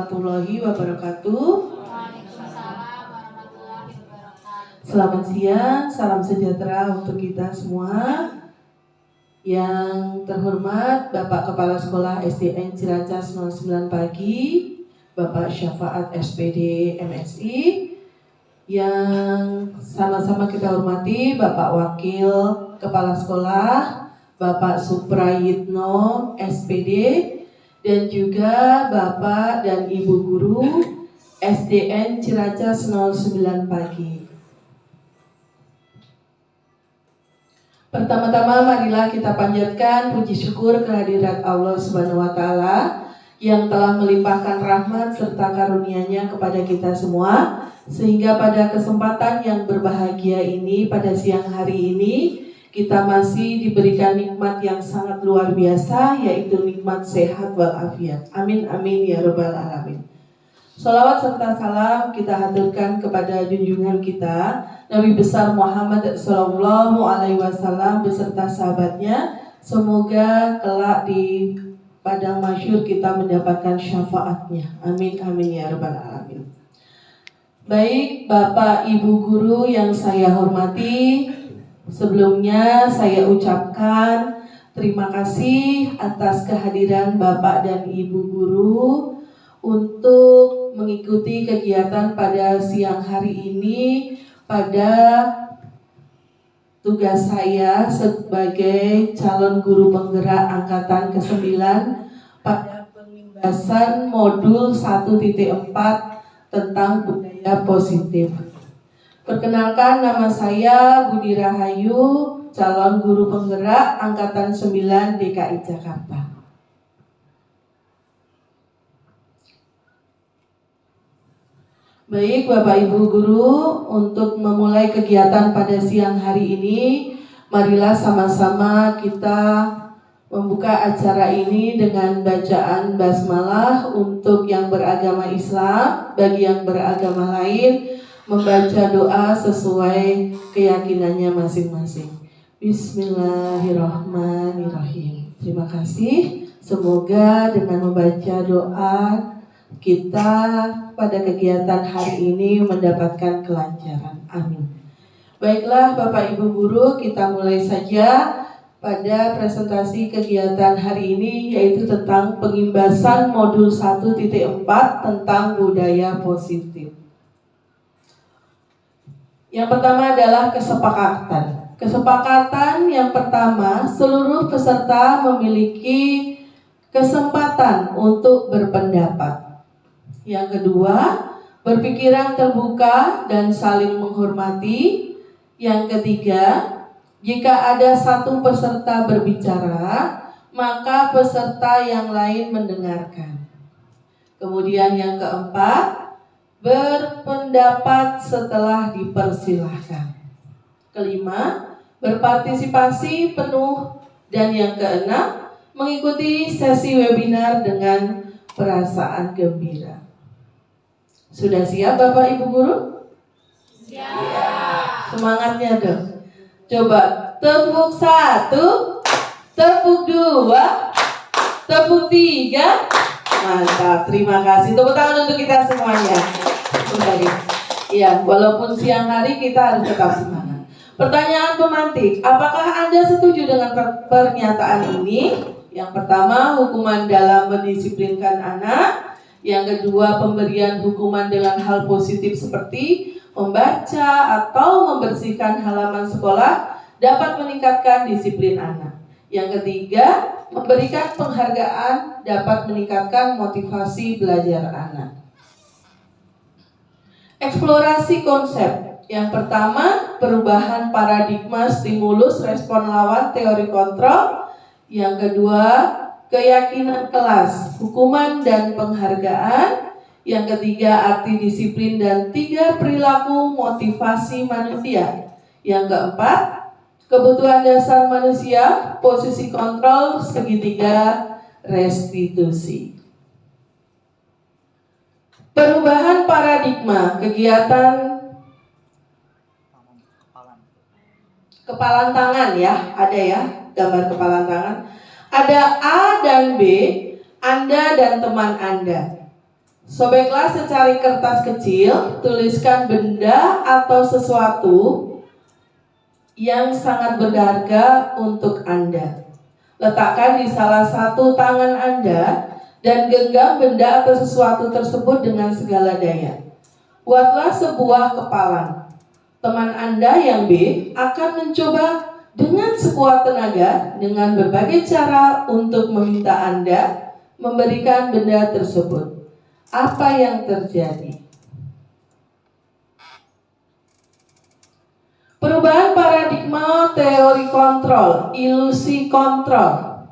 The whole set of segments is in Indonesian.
warahmatullahi wabarakatuh. Selamat siang, salam sejahtera untuk kita semua. Yang terhormat Bapak Kepala Sekolah SDN Ciracas 09 Pagi, Bapak Syafaat SPD MSI. Yang sama-sama kita hormati Bapak Wakil Kepala Sekolah, Bapak Suprayitno SPD, dan juga Bapak dan Ibu Guru SDN Ciracas 09 Pagi. Pertama-tama marilah kita panjatkan puji syukur kehadirat Allah Subhanahu wa taala yang telah melimpahkan rahmat serta karunia-Nya kepada kita semua, sehingga pada kesempatan yang berbahagia ini, pada siang hari ini, kita masih diberikan nikmat yang sangat luar biasa, yaitu nikmat sehat walafiat. Amin amin ya rabbal alamin. Salawat serta salam kita haturkan kepada junjungan kita Nabi besar Muhammad Sallallahu Alaihi Wasallam beserta sahabatnya. Semoga kelak di padang mahsyur kita mendapatkan syafaatnya. Amin amin ya rabbal alamin. Baik Bapak Ibu Guru yang saya hormati, sebelumnya saya ucapkan terima kasih atas kehadiran Bapak dan Ibu Guru untuk mengikuti kegiatan pada siang hari ini pada tugas saya sebagai calon guru penggerak angkatan ke-9 pada pengimbasan modul 1.4 tentang budaya positif. Perkenalkan, nama saya Budi Rahayu, calon guru penggerak angkatan 9 DKI Jakarta. Baik Bapak Ibu Guru, untuk memulai kegiatan pada siang hari ini, marilah sama-sama kita membuka acara ini dengan bacaan basmalah untuk yang beragama Islam. Bagi yang beragama lain, membaca doa sesuai keyakinannya masing-masing. Bismillahirrahmanirrahim. Terima kasih. Semoga dengan membaca doa kita pada kegiatan hari ini mendapatkan kelancaran. Amin. Baiklah Bapak Ibu Guru, kita mulai saja pada presentasi kegiatan hari ini, yaitu tentang pengimbasan modul 1.4 tentang budaya positif. Yang pertama adalah kesepakatan. Kesepakatan yang pertama, seluruh peserta memiliki kesempatan untuk berpendapat. Yang kedua, berpikiran terbuka dan saling menghormati. Yang ketiga, jika ada satu peserta berbicara, maka peserta yang lain mendengarkan. Kemudian yang keempat, berpendapat setelah dipersilahkan. Kelima, berpartisipasi penuh. Dan yang keenam, mengikuti sesi webinar dengan perasaan gembira. Sudah siap Bapak Ibu Guru? Siap. Semangatnya dong. Coba tepuk 1, tepuk 2, tepuk 3. Mantap, terima kasih. Tepuk tangan untuk kita semuanya. Kembali. Ya, walaupun siang hari kita harus tetap semangat. Pertanyaan pemantik, apakah Anda setuju dengan pernyataan ini? Yang pertama, hukuman dalam mendisiplinkan anak. Yang kedua, pemberian hukuman dengan hal positif seperti membaca atau membersihkan halaman sekolah dapat meningkatkan disiplin anak. Yang ketiga, memberikan penghargaan dapat meningkatkan motivasi belajar anak. Eksplorasi konsep. Yang pertama, perubahan paradigma stimulus respon lawan teori kontrol. Yang kedua, keyakinan kelas, hukuman dan penghargaan. Yang ketiga, arti disiplin dan 3 perilaku motivasi manusia. Yang keempat, kebutuhan dasar manusia, posisi kontrol, segitiga restitusi. Perubahan paradigma, kegiatan kepalan tangan ya, ada ya gambar kepalan tangan. Ada A dan B, Anda dan teman Anda. Sobeklah secari kertas kecil, tuliskan benda atau sesuatu yang sangat berharga untuk Anda. Letakkan di salah satu tangan Anda dan genggam benda atau sesuatu tersebut dengan segala daya. Buatlah sebuah kepalan. Teman Anda yang B akan mencoba dengan sekuat tenaga dengan berbagai cara untuk meminta Anda memberikan benda tersebut. Apa yang terjadi? Perubahan paradigma teori kontrol, ilusi kontrol.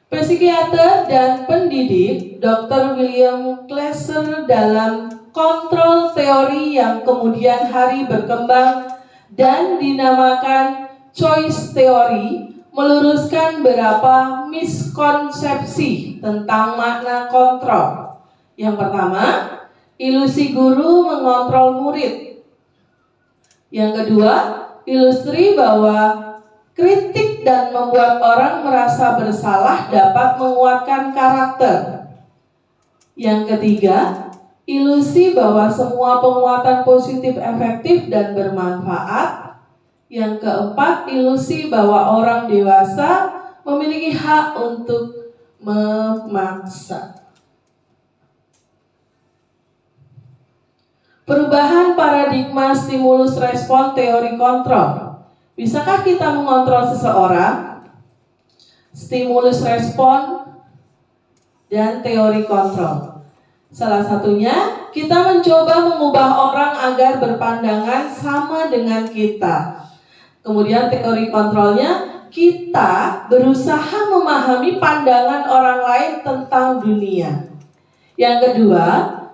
Psikiater dan pendidik Dr. William Glasser dalam kontrol teori yang kemudian hari berkembang dan dinamakan choice theory meluruskan beberapa miskonsepsi tentang makna kontrol. Yang pertama, ilusi guru mengontrol murid. Yang kedua, ilusi bahwa kritik dan membuat orang merasa bersalah dapat menguatkan karakter. Yang ketiga, ilusi bahwa semua penguatan positif efektif dan bermanfaat. Yang keempat, ilusi bahwa orang dewasa memiliki hak untuk memaksa. Perubahan paradigma stimulus respon teori kontrol. Bisakah kita mengontrol seseorang? Stimulus respon dan teori kontrol. Salah satunya, kita mencoba mengubah orang agar berpandangan sama dengan kita. Kemudian teori kontrolnya, kita berusaha memahami pandangan orang lain tentang dunia. Yang kedua,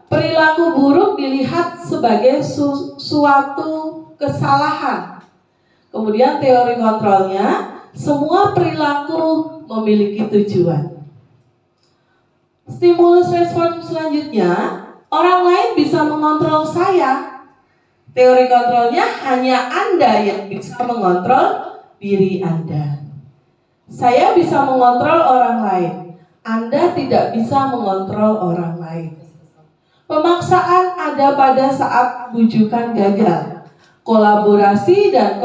perilaku buruk dilihat sebagai suatu kesalahan. Kemudian teori kontrolnya, semua perilaku memiliki tujuan. Stimulus respon selanjutnya, orang lain bisa mengontrol saya. Teori kontrolnya, hanya Anda yang bisa mengontrol diri Anda. Saya bisa mengontrol orang lain. Anda tidak bisa mengontrol orang lain. Pemaksaan ada pada saat bujukan gagal. Kolaborasi dan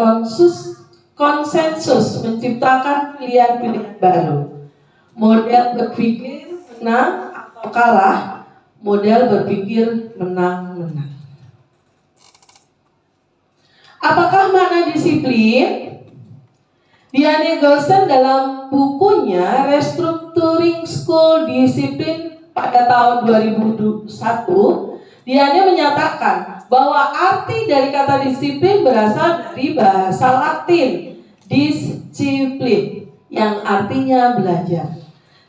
konsensus menciptakan pilihan-pilihan baru. Model berpikir menang atau kalah, model berpikir menang-menang. Apakah makna disiplin? Diane Golson dalam bukunya Restructuring School Discipline pada tahun 2001, Diane menyatakan bahwa arti dari kata disiplin berasal dari bahasa Latin, disciplin, yang artinya belajar.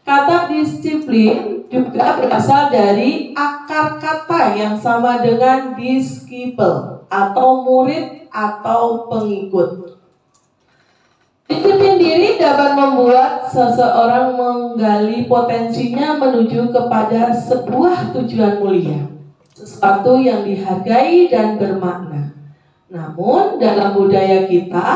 Kata disiplin juga berasal dari akar kata yang sama dengan disciple atau murid atau pengikut. Disiplin diri dapat membuat seseorang menggali potensinya menuju kepada sebuah tujuan mulia, sesuatu yang dihargai dan bermakna. Namun dalam budaya kita,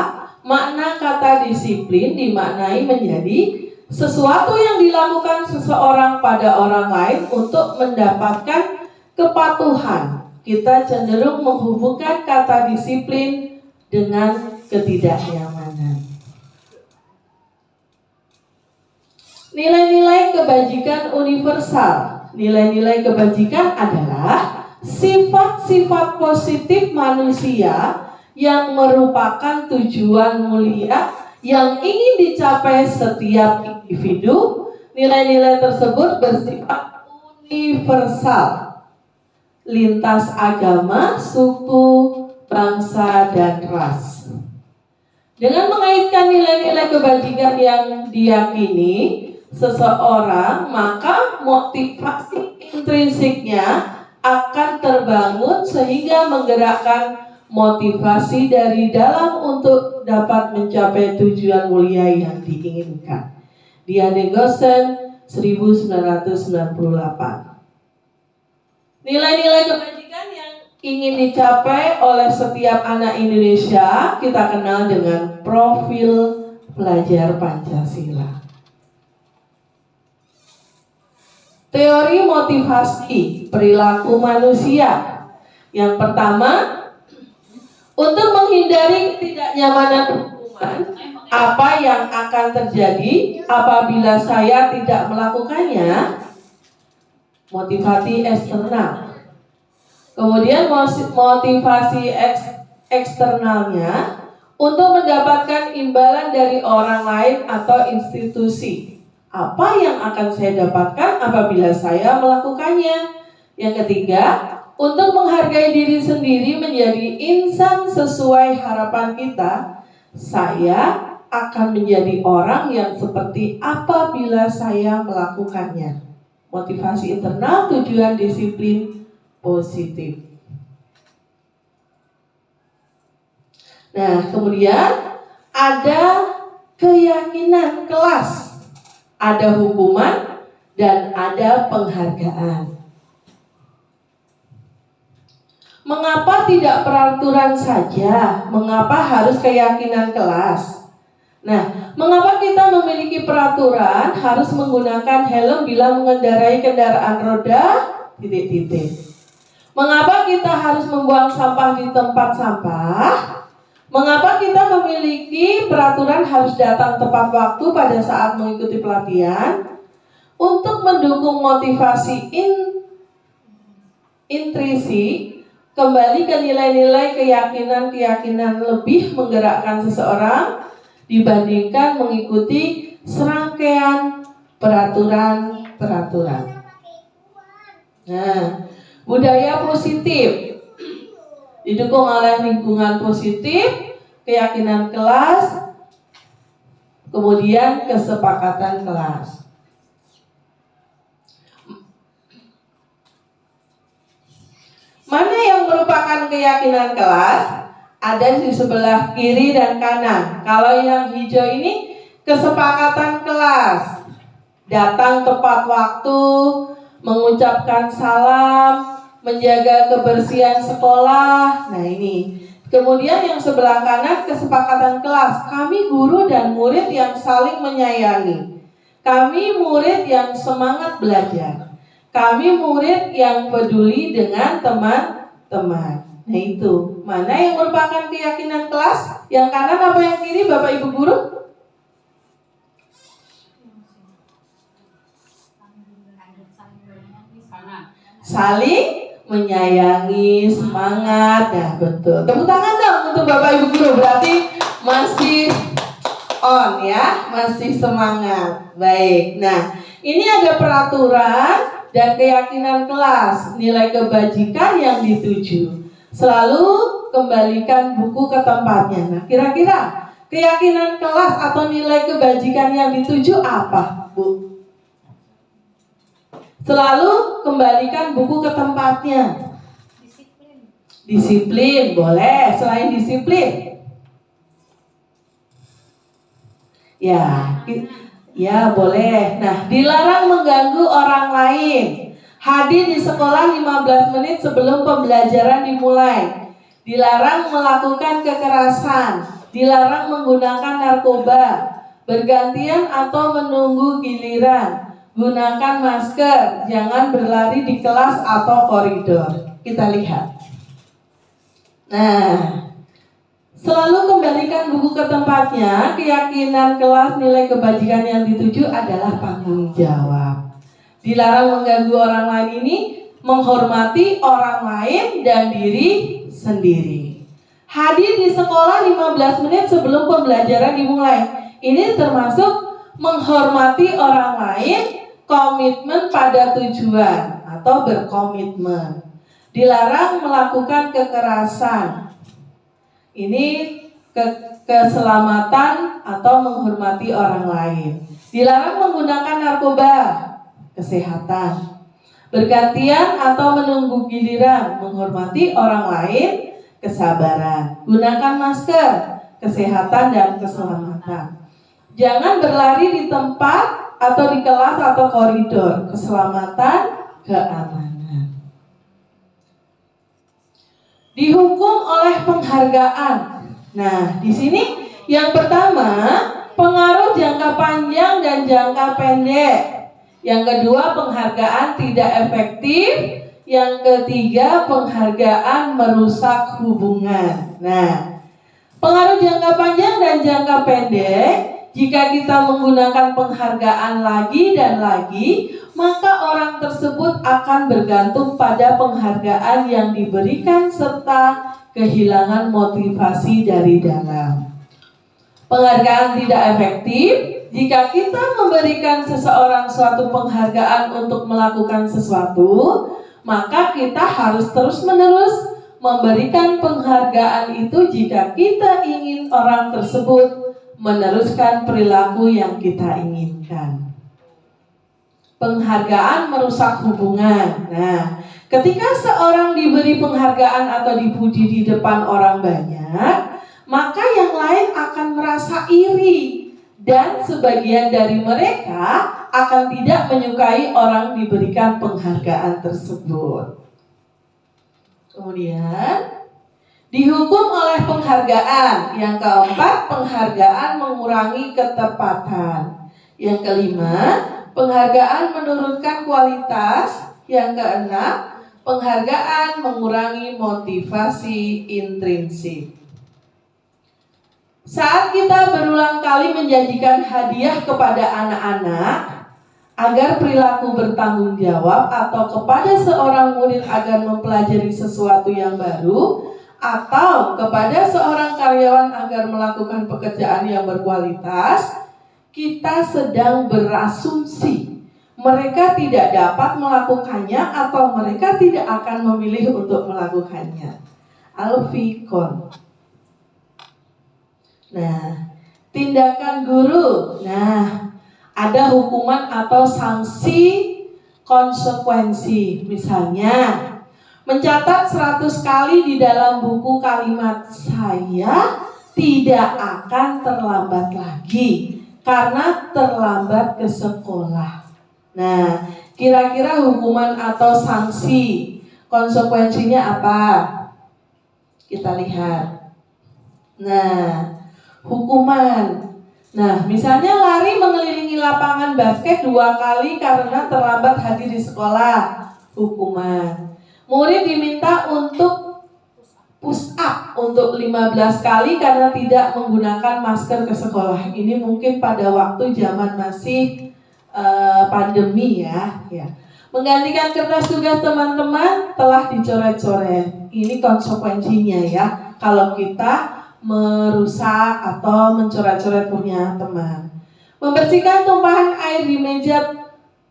makna kata disiplin dimaknai menjadi sesuatu yang dilakukan seseorang pada orang lain untuk mendapatkan kepatuhan. Kita cenderung menghubungkan kata disiplin dengan ketidaknyamanan. Nilai-nilai kebajikan universal. Nilai-nilai kebajikan adalah sifat-sifat positif manusia yang merupakan tujuan mulia yang ingin dicapai setiap individu. Nilai-nilai tersebut bersifat universal, lintas agama, suku, bangsa, dan ras. Dengan mengaitkan nilai-nilai kebajikan yang diyakini seseorang, maka motivasi intrinsiknya akan terbangun sehingga menggerakkan motivasi dari dalam untuk dapat mencapai tujuan mulia yang diinginkan. Diane Golson, 1998. Nilai-nilai kebajikan yang ingin dicapai oleh setiap anak Indonesia kita kenal dengan profil pelajar Pancasila. Teori motivasi perilaku manusia. Yang pertama, untuk menghindari ketidaknyamanan hukuman, apa yang akan terjadi apabila saya tidak melakukannya? Motivasi eksternal. Kemudian motivasi eksternalnya untuk mendapatkan imbalan dari orang lain atau institusi. Apa yang akan saya dapatkan apabila saya melakukannya? Yang ketiga, untuk menghargai diri sendiri menjadi insan sesuai harapan kita. Saya akan menjadi orang yang seperti apabila saya melakukannya. Motivasi internal, tujuan disiplin positif. Nah, kemudian ada keyakinan kelas. Ada hukuman dan ada penghargaan. Mengapa tidak peraturan saja? Mengapa harus keyakinan kelas? Nah, mengapa kita memiliki peraturan harus menggunakan helm bila mengendarai kendaraan roda? Titik-titik. Mengapa kita harus membuang sampah di tempat sampah? Mengapa kita memiliki peraturan harus datang tepat waktu pada saat mengikuti pelatihan? Untuk mendukung motivasi intrisi, kembali ke nilai-nilai keyakinan-keyakinan lebih menggerakkan seseorang dibandingkan mengikuti serangkaian peraturan-peraturan. Nah, budaya positif didukung oleh lingkungan positif, keyakinan kelas, kemudian kesepakatan kelas. Mana yang merupakan keyakinan kelas? Ada di sebelah kiri dan kanan. Kalau yang hijau ini kesepakatan kelas. Datang tepat waktu, mengucapkan salam, menjaga kebersihan sekolah. Nah ini. Kemudian yang sebelah kanan kesepakatan kelas. Kami guru dan murid yang saling menyayangi. Kami murid yang semangat belajar. Kami murid yang peduli dengan teman-teman. Nah itu. Mana yang merupakan keyakinan kelas? Yang kanan apa yang kiri Bapak Ibu guru? Saling menyayangi, semangat. Nah betul. Tepuk tangan dong untuk Bapak Ibu guru. Berarti masih on ya, masih semangat. Baik. Nah, ini ada peraturan dan keyakinan kelas, nilai kebajikan yang dituju. Selalu kembalikan buku ke tempatnya. Nah, kira-kira keyakinan kelas atau nilai kebajikan yang dituju apa, Bu? Selalu kembalikan buku ke tempatnya. Disiplin, boleh. Selain disiplin, ya boleh. Nah, dilarang mengganggu orang lain. Hadir di sekolah 15 menit sebelum pembelajaran dimulai. Dilarang melakukan kekerasan. Dilarang menggunakan narkoba. Bergantian atau menunggu giliran. Gunakan masker, jangan berlari di kelas atau koridor. Kita lihat. Nah, selalu kembalikan buku ke tempatnya. Keyakinan kelas, nilai kebajikan yang dituju adalah tanggung jawab. Dilarang mengganggu orang lain ini menghormati orang lain dan diri sendiri. Hadir di sekolah 15 menit sebelum pembelajaran dimulai. Ini termasuk menghormati orang lain, komitmen pada tujuan atau berkomitmen. Dilarang melakukan kekerasan. Ini keselamatan atau menghormati orang lain. Dilarang menggunakan narkoba, kesehatan. Bergantian atau menunggu giliran, menghormati orang lain, kesabaran. Gunakan masker, kesehatan dan keselamatan. Jangan berlari di tempat atau di kelas atau koridor, keselamatan, keamanan. Dihukum oleh penghargaan. Nah, di sini yang pertama, pengaruh jangka panjang dan jangka pendek. Yang kedua, penghargaan tidak efektif. Yang ketiga, penghargaan merusak hubungan. Nah, pengaruh jangka panjang dan jangka pendek, jika kita menggunakan penghargaan lagi dan lagi, maka orang tersebut akan bergantung pada penghargaan yang diberikan serta kehilangan motivasi dari dalam. Penghargaan tidak efektif jika kita memberikan seseorang suatu penghargaan untuk melakukan sesuatu, maka kita harus terus-menerus memberikan penghargaan itu jika kita ingin orang tersebut meneruskan perilaku yang kita inginkan. Penghargaan merusak hubungan. Nah, ketika seorang diberi penghargaan atau dipuji di depan orang banyak, maka yang lain akan merasa iri dan sebagian dari mereka akan tidak menyukai orang diberikan penghargaan tersebut. Kemudian dihukum oleh penghargaan. Yang keempat, penghargaan mengurangi ketepatan. Yang kelima, penghargaan menurunkan kualitas. Yang keenam, penghargaan mengurangi motivasi intrinsik. Saat kita berulang kali menjanjikan hadiah kepada anak-anak agar perilaku bertanggung jawab, atau kepada seorang murid agar mempelajari sesuatu yang baru, atau kepada seorang karyawan agar melakukan pekerjaan yang berkualitas, kita sedang berasumsi mereka tidak dapat melakukannya atau mereka tidak akan memilih untuk melakukannya. Al-Fikon. Nah, tindakan guru. Nah, ada hukuman atau sanksi konsekuensi. Misalnya, mencatat 100 kali di dalam buku kalimat saya tidak akan terlambat lagi karena terlambat ke sekolah. Nah, kira-kira hukuman atau sanksi konsekuensinya apa? Kita lihat. Nah, hukuman. Nah, misalnya lari mengelilingi lapangan basket 2 kali karena terlambat hadir di sekolah. Hukuman. Murid diminta untuk push up untuk 15 kali karena tidak menggunakan masker ke sekolah. Ini mungkin pada waktu zaman masih pandemi ya. Menggantikan kertas tugas teman-teman telah dicoret-coret. Ini konsekuensinya ya. Kalau kita merusak atau mencoret-coret punya teman. Membersihkan tumpahan air di meja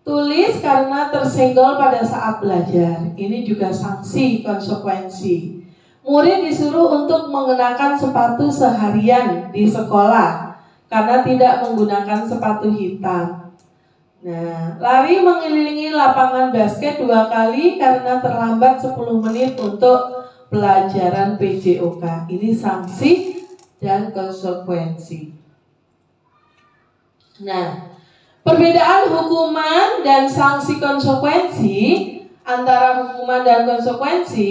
tulis karena tersenggol pada saat belajar. Ini juga sanksi konsekuensi. Murid disuruh untuk mengenakan sepatu seharian di sekolah karena tidak menggunakan sepatu hitam. Nah, lari mengelilingi lapangan basket 2 kali karena terlambat 10 menit untuk pelajaran PJOK. Ini sanksi dan konsekuensi. Nah, perbedaan hukuman dan sanksi konsekuensi antara hukuman dan konsekuensi,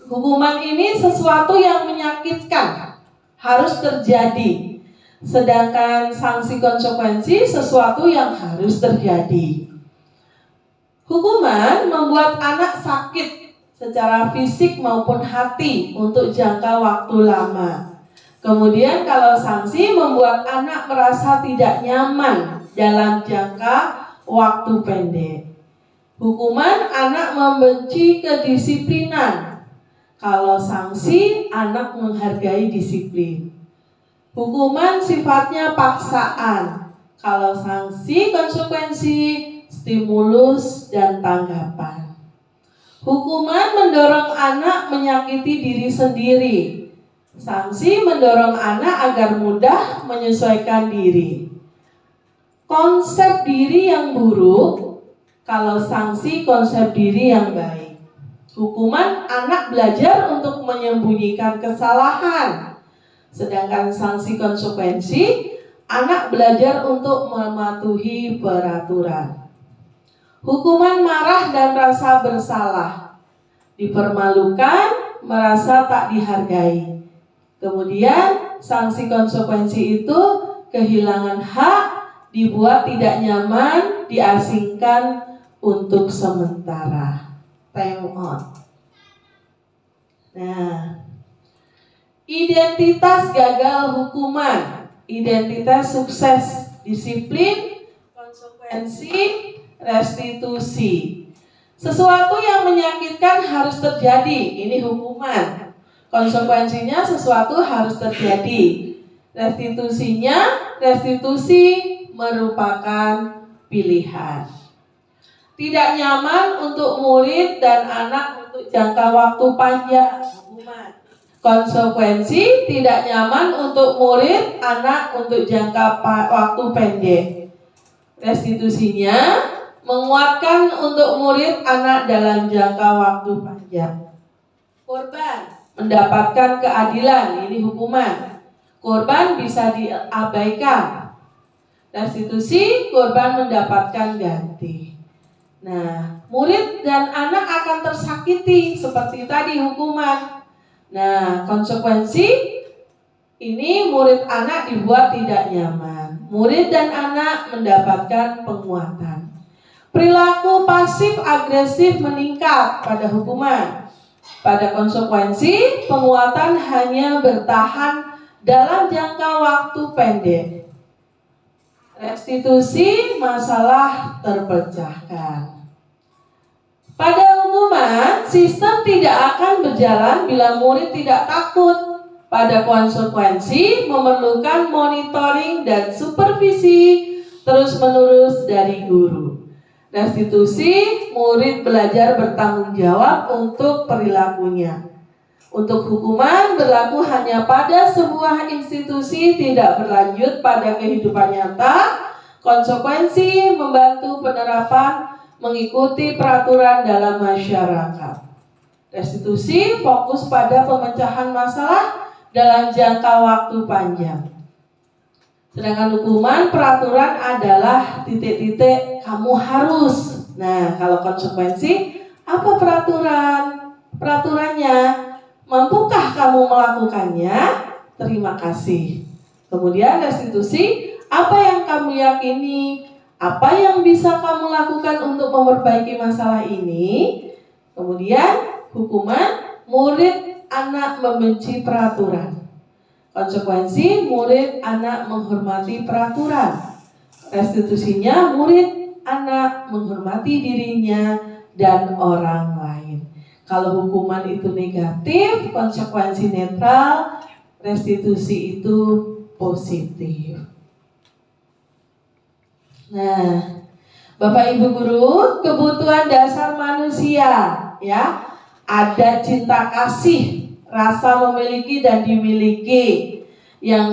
hukuman ini sesuatu yang menyakitkan, harus terjadi. Sedangkan sanksi konsekuensi sesuatu yang harus terjadi. Hukuman membuat anak sakit secara fisik maupun hati untuk jangka waktu lama. Kemudian kalau sanksi membuat anak merasa tidak nyaman dalam jangka waktu pendek. Hukuman anak membenci kedisiplinan. Kalau sanksi anak menghargai disiplin. Hukuman sifatnya paksaan. Kalau sanksi konsekuensi, stimulus dan tanggapan. Hukuman mendorong anak menyakiti diri sendiri. Sanksi mendorong anak agar mudah menyesuaikan diri. Konsep diri yang buruk, kalau sanksi konsep diri yang baik. Hukuman anak belajar untuk menyembunyikan kesalahan. Sedangkan sanksi konsekuensi, anak belajar untuk mematuhi peraturan. Hukuman marah dan rasa bersalah. Dipermalukan, merasa tak dihargai. Kemudian sanksi konsekuensi itu kehilangan hak, dibuat tidak nyaman, diasingkan untuk sementara. Time out. Nah, identitas gagal hukuman, identitas sukses, disiplin, konsekuensi, restitusi. Sesuatu yang menyakitkan harus terjadi, ini hukuman. Konsekuensinya sesuatu harus terjadi. Restitusinya, restitusi merupakan pilihan. Tidak nyaman untuk murid dan anak untuk jangka waktu panjang, hukuman. Konsekuensi tidak nyaman untuk murid, anak untuk jangka waktu pendek. Restitusinya menguatkan untuk murid, anak dalam jangka waktu panjang. Korban mendapatkan keadilan, ini hukuman. Korban bisa diabaikan. Restitusi, korban mendapatkan ganti. Nah, murid dan anak akan tersakiti seperti tadi hukuman. Nah, konsekuensi ini murid anak dibuat tidak nyaman. Murid dan anak mendapatkan penguatan. Perilaku pasif agresif meningkat pada hukuman. Pada konsekuensi, penguatan hanya bertahan dalam jangka waktu pendek. Restitusi, masalah terpecahkan. Pada hukuman, sistem tidak akan berjalan bila murid tidak takut. Pada konsekuensi, memerlukan monitoring dan supervisi terus-menerus dari guru. Restitusi, murid belajar bertanggung jawab untuk perilakunya. Untuk hukuman berlaku hanya pada sebuah institusi, tidak berlanjut pada kehidupan nyata. Konsekuensi, membantu penerapan mengikuti peraturan dalam masyarakat. Restitusi fokus pada pemecahan masalah dalam jangka waktu panjang. Sedangkan hukuman, peraturan adalah titik-titik kamu harus. Nah, kalau konsekuensi, apa peraturan? Peraturannya, mampukah kamu melakukannya? Terima kasih. Kemudian restitusi, apa yang kamu yakini? Apa yang bisa kamu lakukan untuk memperbaiki masalah ini? Kemudian hukuman, murid anak membenci peraturan. Konsekuensi, murid anak menghormati peraturan. Restitusinya, murid anak menghormati dirinya dan orang lain. Kalau hukuman itu negatif, konsekuensi netral, restitusi itu positif. Nah, Bapak Ibu guru, kebutuhan dasar manusia, ya, ada cinta kasih, rasa memiliki dan dimiliki. Yang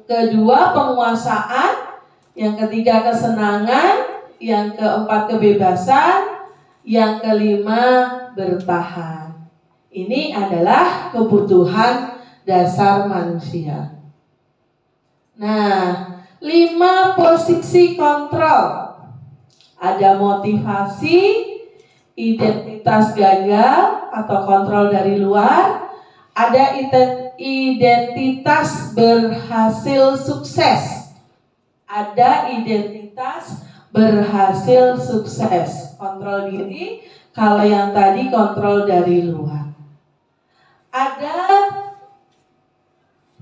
kedua penguasaan, yang ketiga kesenangan, yang keempat kebebasan, yang kelima bertahan. Ini adalah kebutuhan dasar manusia. Nah, 5 posisi kontrol. Ada motivasi, identitas gagal atau kontrol dari luar. Ada identitas berhasil sukses. Ada identitas berhasil sukses. Kontrol diri, kalau yang tadi kontrol dari luar. Ada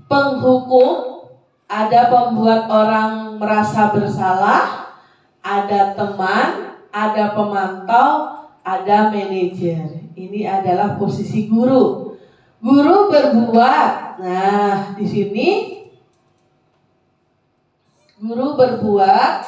penghukum, ada pembuat orang merasa bersalah, ada teman, ada pemantau, ada manajer. Ini adalah posisi guru. Guru berbuat. Nah, di sini guru berbuat,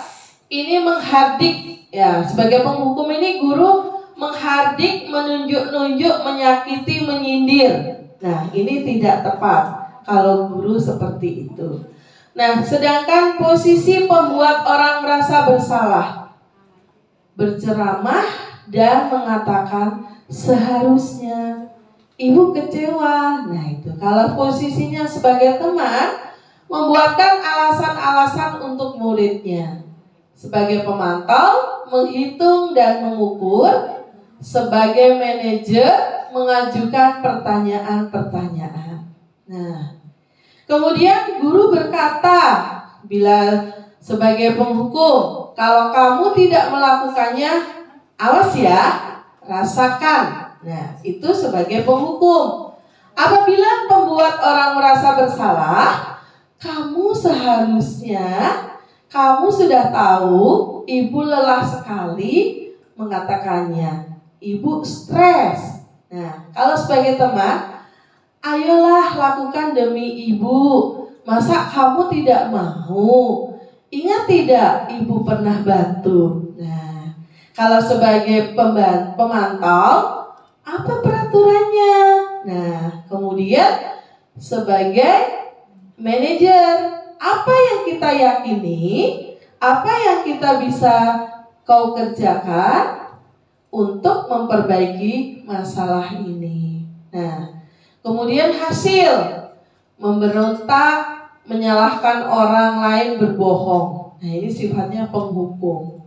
ini menghardik, ya, sebagai penghukum ini guru menghardik, menunjuk-nunjuk, menyakiti, menyindir. Nah, ini tidak tepat kalau guru seperti itu. Nah, sedangkan posisi pembuat orang merasa bersalah, berceramah dan mengatakan seharusnya, ibu kecewa. Nah, itu kalau posisinya sebagai teman, membuatkan alasan-alasan untuk muridnya. Sebagai pemantau, menghitung dan mengukur. Sebagai manajer, mengajukan pertanyaan-pertanyaan. Nah, kemudian guru berkata, bila sebagai penghukum, Kalau kamu tidak melakukannya, awas ya, rasakan. Nah, itu sebagai penghukum. Apabila pembuat orang merasa bersalah, kamu seharusnya, kamu sudah tahu ibu lelah sekali mengatakannya. Ibu stres. Nah, kalau sebagai teman, ayolah lakukan demi ibu. Masa kamu tidak mau? Ingat tidak ibu pernah bantu? Nah, kalau sebagai pemantau, apa peraturannya? Nah, kemudian sebagai manajer, apa yang kita yakini, apa yang kita bisa kau kerjakan untuk memperbaiki masalah ini. Nah, kemudian hasil, memberontak, menyalahkan orang lain, berbohong. Nah, ini sifatnya penghukum.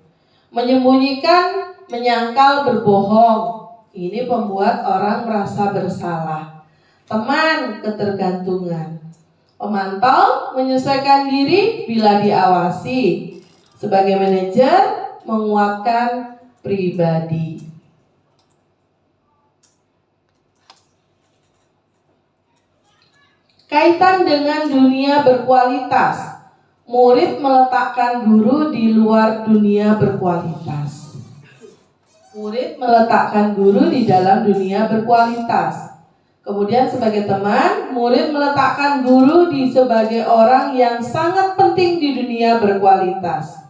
Menyembunyikan, menyangkal, berbohong. Ini membuat orang merasa bersalah. Teman, ketergantungan. Pemantau, menyesuaikan diri bila diawasi. Sebagai manajer, menguatkan pribadi. Kaitan dengan dunia berkualitas. Murid meletakkan guru di luar dunia berkualitas. Murid meletakkan guru di dalam dunia berkualitas. Kemudian sebagai teman, murid meletakkan guru sebagai orang yang sangat penting di dunia berkualitas.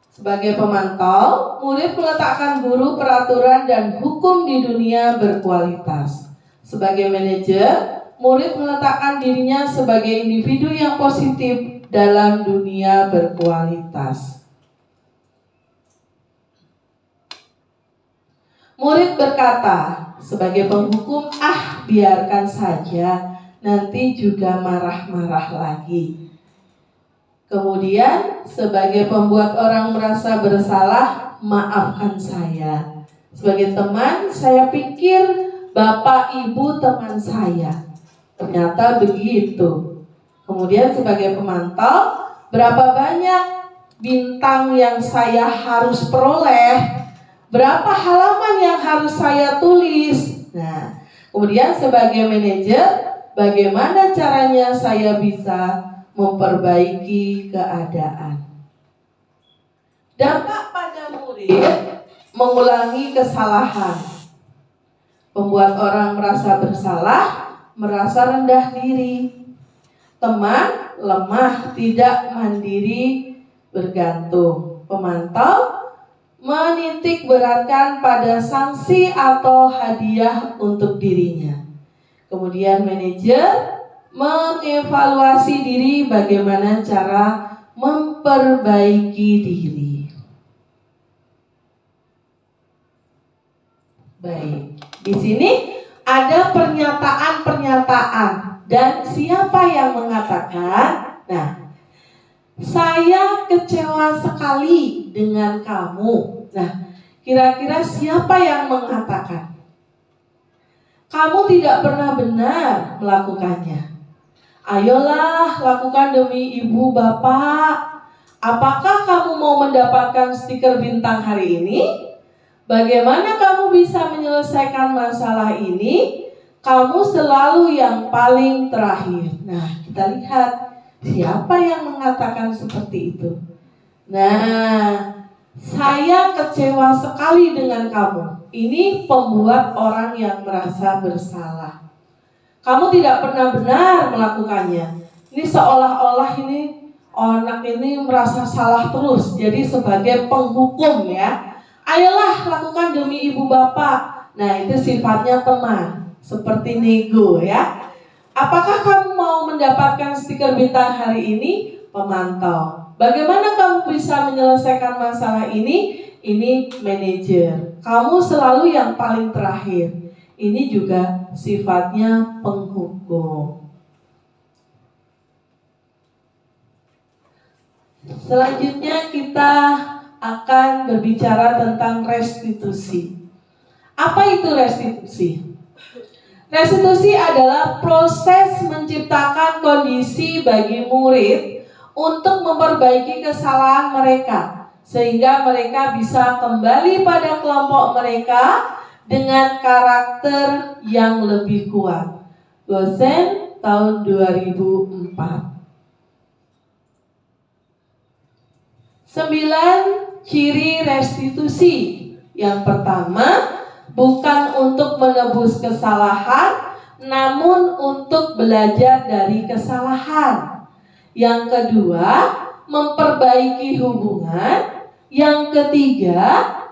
Sebagai pemantau, murid meletakkan guru, peraturan, dan hukum di dunia berkualitas. Sebagai manajer, murid meletakkan dirinya sebagai individu yang positif dalam dunia berkualitas. Murid berkata, sebagai penghukum, biarkan saja, nanti juga marah-marah lagi. Kemudian, sebagai pembuat orang merasa bersalah, maafkan saya. Sebagai teman, saya pikir Bapak Ibu teman saya. Ternyata begitu. Kemudian sebagai pemantau, berapa banyak bintang yang saya harus peroleh, berapa halaman yang harus saya tulis. Nah, kemudian sebagai manajer, bagaimana caranya saya bisa memperbaiki keadaan. Dampak pada murid, mengulangi kesalahan. Membuat orang merasa bersalah, merasa rendah diri. Teman, lemah, tidak mandiri, bergantung. Pemantau, menitik beratkan pada sanksi atau hadiah untuk dirinya. Kemudian manajer, mengevaluasi diri, bagaimana cara memperbaiki diri. Baik, di sini ada pernyataan-pernyataan dan siapa yang mengatakan? Nah, saya kecewa sekali dengan kamu. Nah, kira-kira siapa yang mengatakan? Kamu tidak pernah benar melakukannya. Ayolah, lakukan demi ibu bapak. Apakah kamu mau mendapatkan stiker bintang hari ini? Bagaimana kamu bisa menyelesaikan masalah ini? Kamu selalu yang paling terakhir. Nah, kita lihat siapa yang mengatakan seperti itu. Nah, saya kecewa sekali dengan kamu. Ini pembuat orang yang merasa bersalah. Kamu tidak pernah benar melakukannya. Ini seolah-olah ini anak ini merasa salah terus. Jadi sebagai penghukum ya. Ayolah lakukan demi ibu bapak. Nah, itu sifatnya teman. Seperti nego ya. Apakah kamu mau mendapatkan stiker bintang hari ini? Pemantau. Bagaimana kamu bisa menyelesaikan masalah ini? Ini manajer. Kamu selalu yang paling terakhir. Ini juga sifatnya penghukum. Selanjutnya kita akan berbicara tentang restitusi. Apa itu restitusi? Restitusi adalah proses menciptakan kondisi bagi murid untuk memperbaiki kesalahan mereka sehingga mereka bisa kembali pada kelompok mereka dengan karakter yang lebih kuat. Gosen tahun 2004. 9 ciri restitusi. Yang pertama, bukan untuk menebus kesalahan, namun untuk belajar dari kesalahan. Yang kedua, memperbaiki hubungan. Yang ketiga,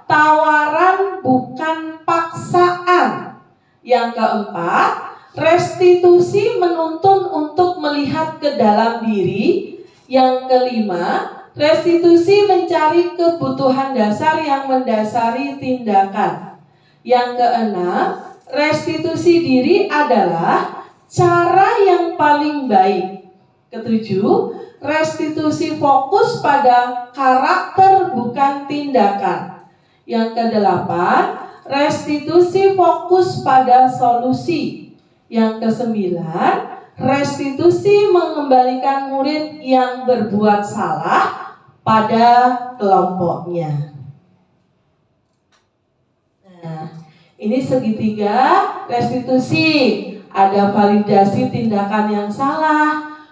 tawaran bukan paksaan. Yang keempat, restitusi menuntun untuk melihat ke dalam diri. Yang kelima, restitusi mencari kebutuhan dasar yang mendasari tindakan. Yang keenam, restitusi diri adalah cara yang paling baik. Ketujuh, restitusi fokus pada karakter bukan tindakan. Yang kedelapan, restitusi fokus pada solusi. Yang kesembilan, restitusi mengembalikan murid yang berbuat salah pada kelompoknya. Nah, ini segitiga restitusi. Ada validasi tindakan yang salah,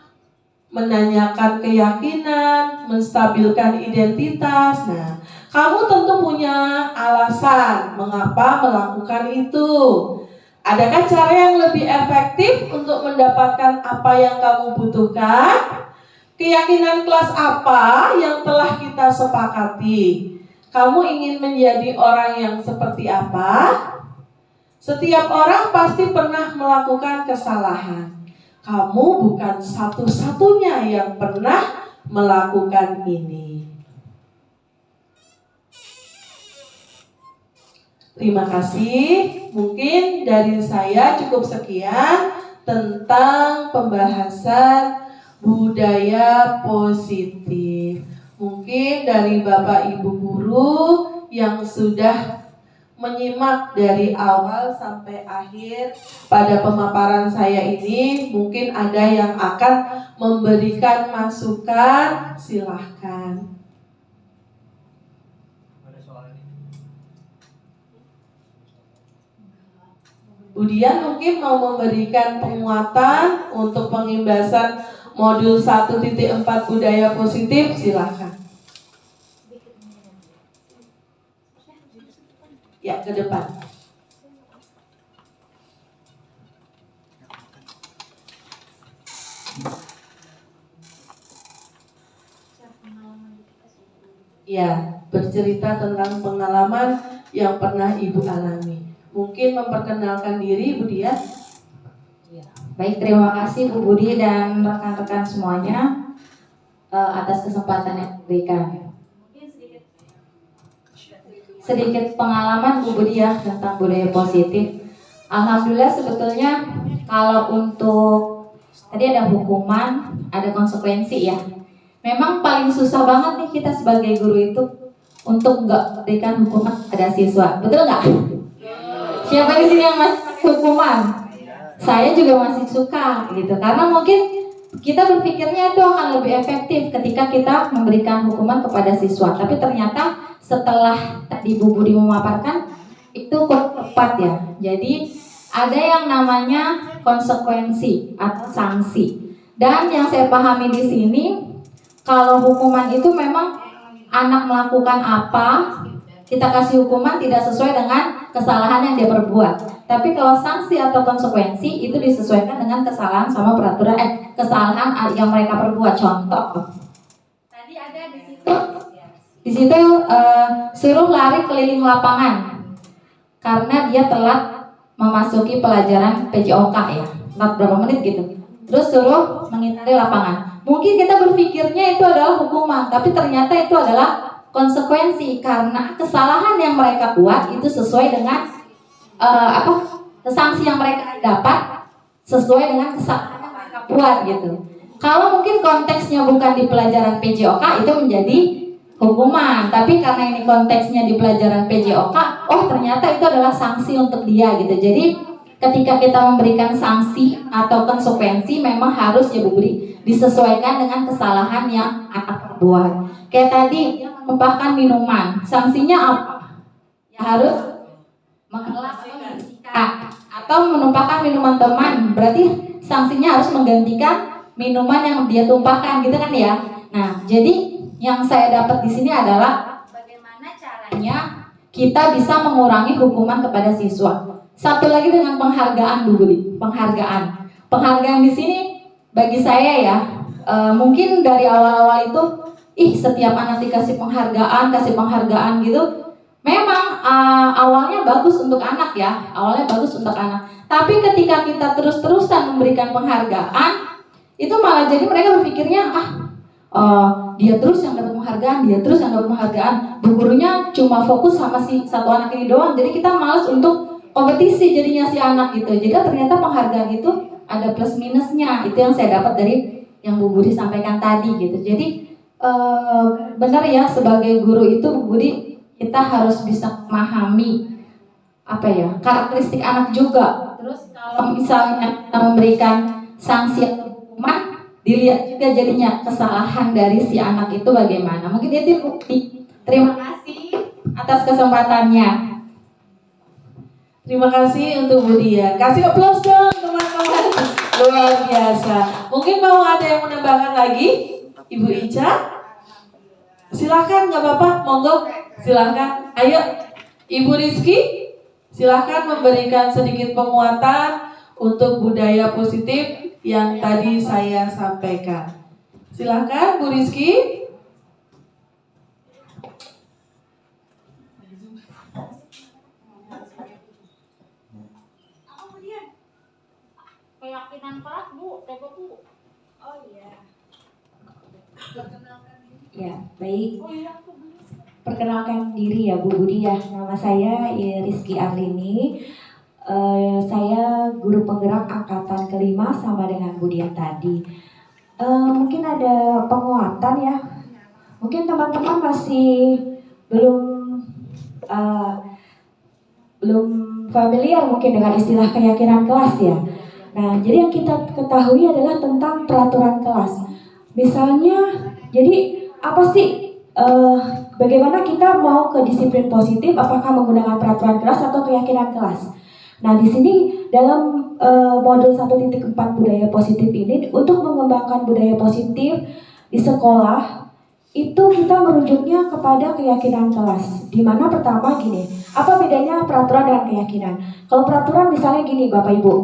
menanyakan keyakinan, menstabilkan identitas. Nah, kamu tentu punya alasan mengapa melakukan itu. Adakah cara yang lebih efektif untuk mendapatkan apa yang kamu butuhkan? Keyakinan kelas apa yang telah kita sepakati? Kamu ingin menjadi orang yang seperti apa? Setiap orang pasti pernah melakukan kesalahan. Kamu bukan satu-satunya yang pernah melakukan ini. Terima kasih. Mungkin dari saya cukup sekian tentang pembahasan budaya positif. Mungkin dari Bapak Ibu guru yang sudah menyimak dari awal sampai akhir pada pemaparan saya ini, mungkin ada yang akan memberikan masukan, silahkan. Budian mungkin mau memberikan penguatan untuk pengimbasan modul 1.4 budaya positif, silahkan. Ya, ke depan. Ya, bercerita tentang pengalaman yang pernah Ibu alami. Mungkin memperkenalkan diri, Bu Dia. Ya. Baik, terima kasih Bu Budi dan rekan-rekan semuanya atas kesempatan yang diberikan. Mungkin sedikit pengalaman Bu Budi ya tentang budaya positif. Alhamdulillah sebetulnya kalau untuk tadi ada hukuman, ada konsekuensi ya. Memang paling susah banget nih kita sebagai guru itu untuk nggak berikan hukuman pada siswa, betul nggak? Siapa di sini yang masih hukuman? Saya juga masih suka gitu, karena mungkin kita berpikirnya itu akan lebih efektif ketika kita memberikan hukuman kepada siswa. Tapi ternyata setelah tadi Bu Budi memaparkan itu kurang tepat ya. Jadi ada yang namanya konsekuensi atau sanksi. Dan yang saya pahami di sini, kalau hukuman itu memang anak melakukan apa, kita kasih hukuman tidak sesuai dengan kesalahan yang dia perbuat. Tapi kalau sanksi atau konsekuensi itu disesuaikan dengan kesalahan sama peraturan kesalahan yang mereka perbuat. Contoh, tadi ada di situ suruh lari keliling lapangan karena dia telat memasuki pelajaran PJOK ya, telat berapa menit gitu. Terus suruh mengitari lapangan. Mungkin kita berpikirnya itu adalah hukuman, tapi ternyata itu adalah konsekuensi karena kesalahan yang mereka buat itu sesuai dengan sanksi yang mereka dapat sesuai dengan kesalahan yang mereka buat gitu. Kalau mungkin konteksnya bukan di pelajaran PJOK itu menjadi hukuman, tapi karena ini konteksnya di pelajaran PJOK, oh ternyata itu adalah sanksi untuk dia gitu. Jadi ketika kita memberikan sanksi atau konsekuensi memang harus ya Bu Budi disesuaikan dengan kesalahan yang anak perbuat. Kayak tadi dia menumpahkan minuman, sanksinya apa? Ya harus mengelak atau membersihkan. Atau menumpahkan minuman teman, berarti sanksinya harus menggantikan minuman yang dia tumpahkan, gitu kan ya. Nah, jadi yang saya dapat di sini adalah bagaimana caranya kita bisa mengurangi hukuman kepada siswa. Satu lagi dengan penghargaan, Bu Budi. Penghargaan di sini bagi saya ya, mungkin dari awal-awal itu, setiap anak dikasih penghargaan gitu. Memang awalnya bagus untuk anak ya, Tapi ketika kita terus-terusan memberikan penghargaan, itu malah jadi mereka berpikirnya, dia terus yang dapat penghargaan, Bu gurunya cuma fokus sama si satu anak ini doang. Jadi kita malas untuk kompetisi jadinya si anak gitu. Jadi ternyata penghargaan itu ada plus minusnya. Itu yang saya dapat dari yang Bu Budi sampaikan tadi gitu. Jadi benar ya, sebagai guru itu Bu Budi, kita harus bisa memahami karakteristik anak juga. Terus kalau misalnya kita memberikan sanksi atau hukuman, dilihat juga jadinya kesalahan dari si anak itu bagaimana. Mungkin itu bukti. Terima kasih atas kesempatannya. Terima kasih untuk Bu Dian. Kasih aplaus dong teman-teman. Luar biasa. Mungkin mau ada yang menambahkan lagi? Ibu Ica? Silakan, nggak apa-apa, monggo. Silakan. Ayo, Ibu Rizky, silakan memberikan sedikit penguatan untuk budaya positif yang tadi saya sampaikan. Silakan, Bu Rizky. Keyakinan kelas, Bu, Bu. Oh iya. Ya, baik. Perkenalkan diri ya Bu Budi ya. Nama saya Rizky Arlini. Saya guru penggerak angkatan kelima sama dengan Bu Dian tadi. Mungkin ada penguatan ya. Mungkin teman-teman masih belum familiar mungkin dengan istilah keyakinan kelas ya. Nah, jadi yang kita ketahui adalah tentang peraturan kelas. Misalnya, jadi apa sih? Bagaimana kita mau ke disiplin positif? Apakah menggunakan peraturan kelas atau keyakinan kelas? Nah, di sini dalam modul 1.4 budaya positif ini, untuk mengembangkan budaya positif di sekolah, itu kita merujuknya kepada keyakinan kelas. Di mana pertama gini, apa bedanya peraturan dengan keyakinan? Kalau peraturan misalnya gini Bapak Ibu,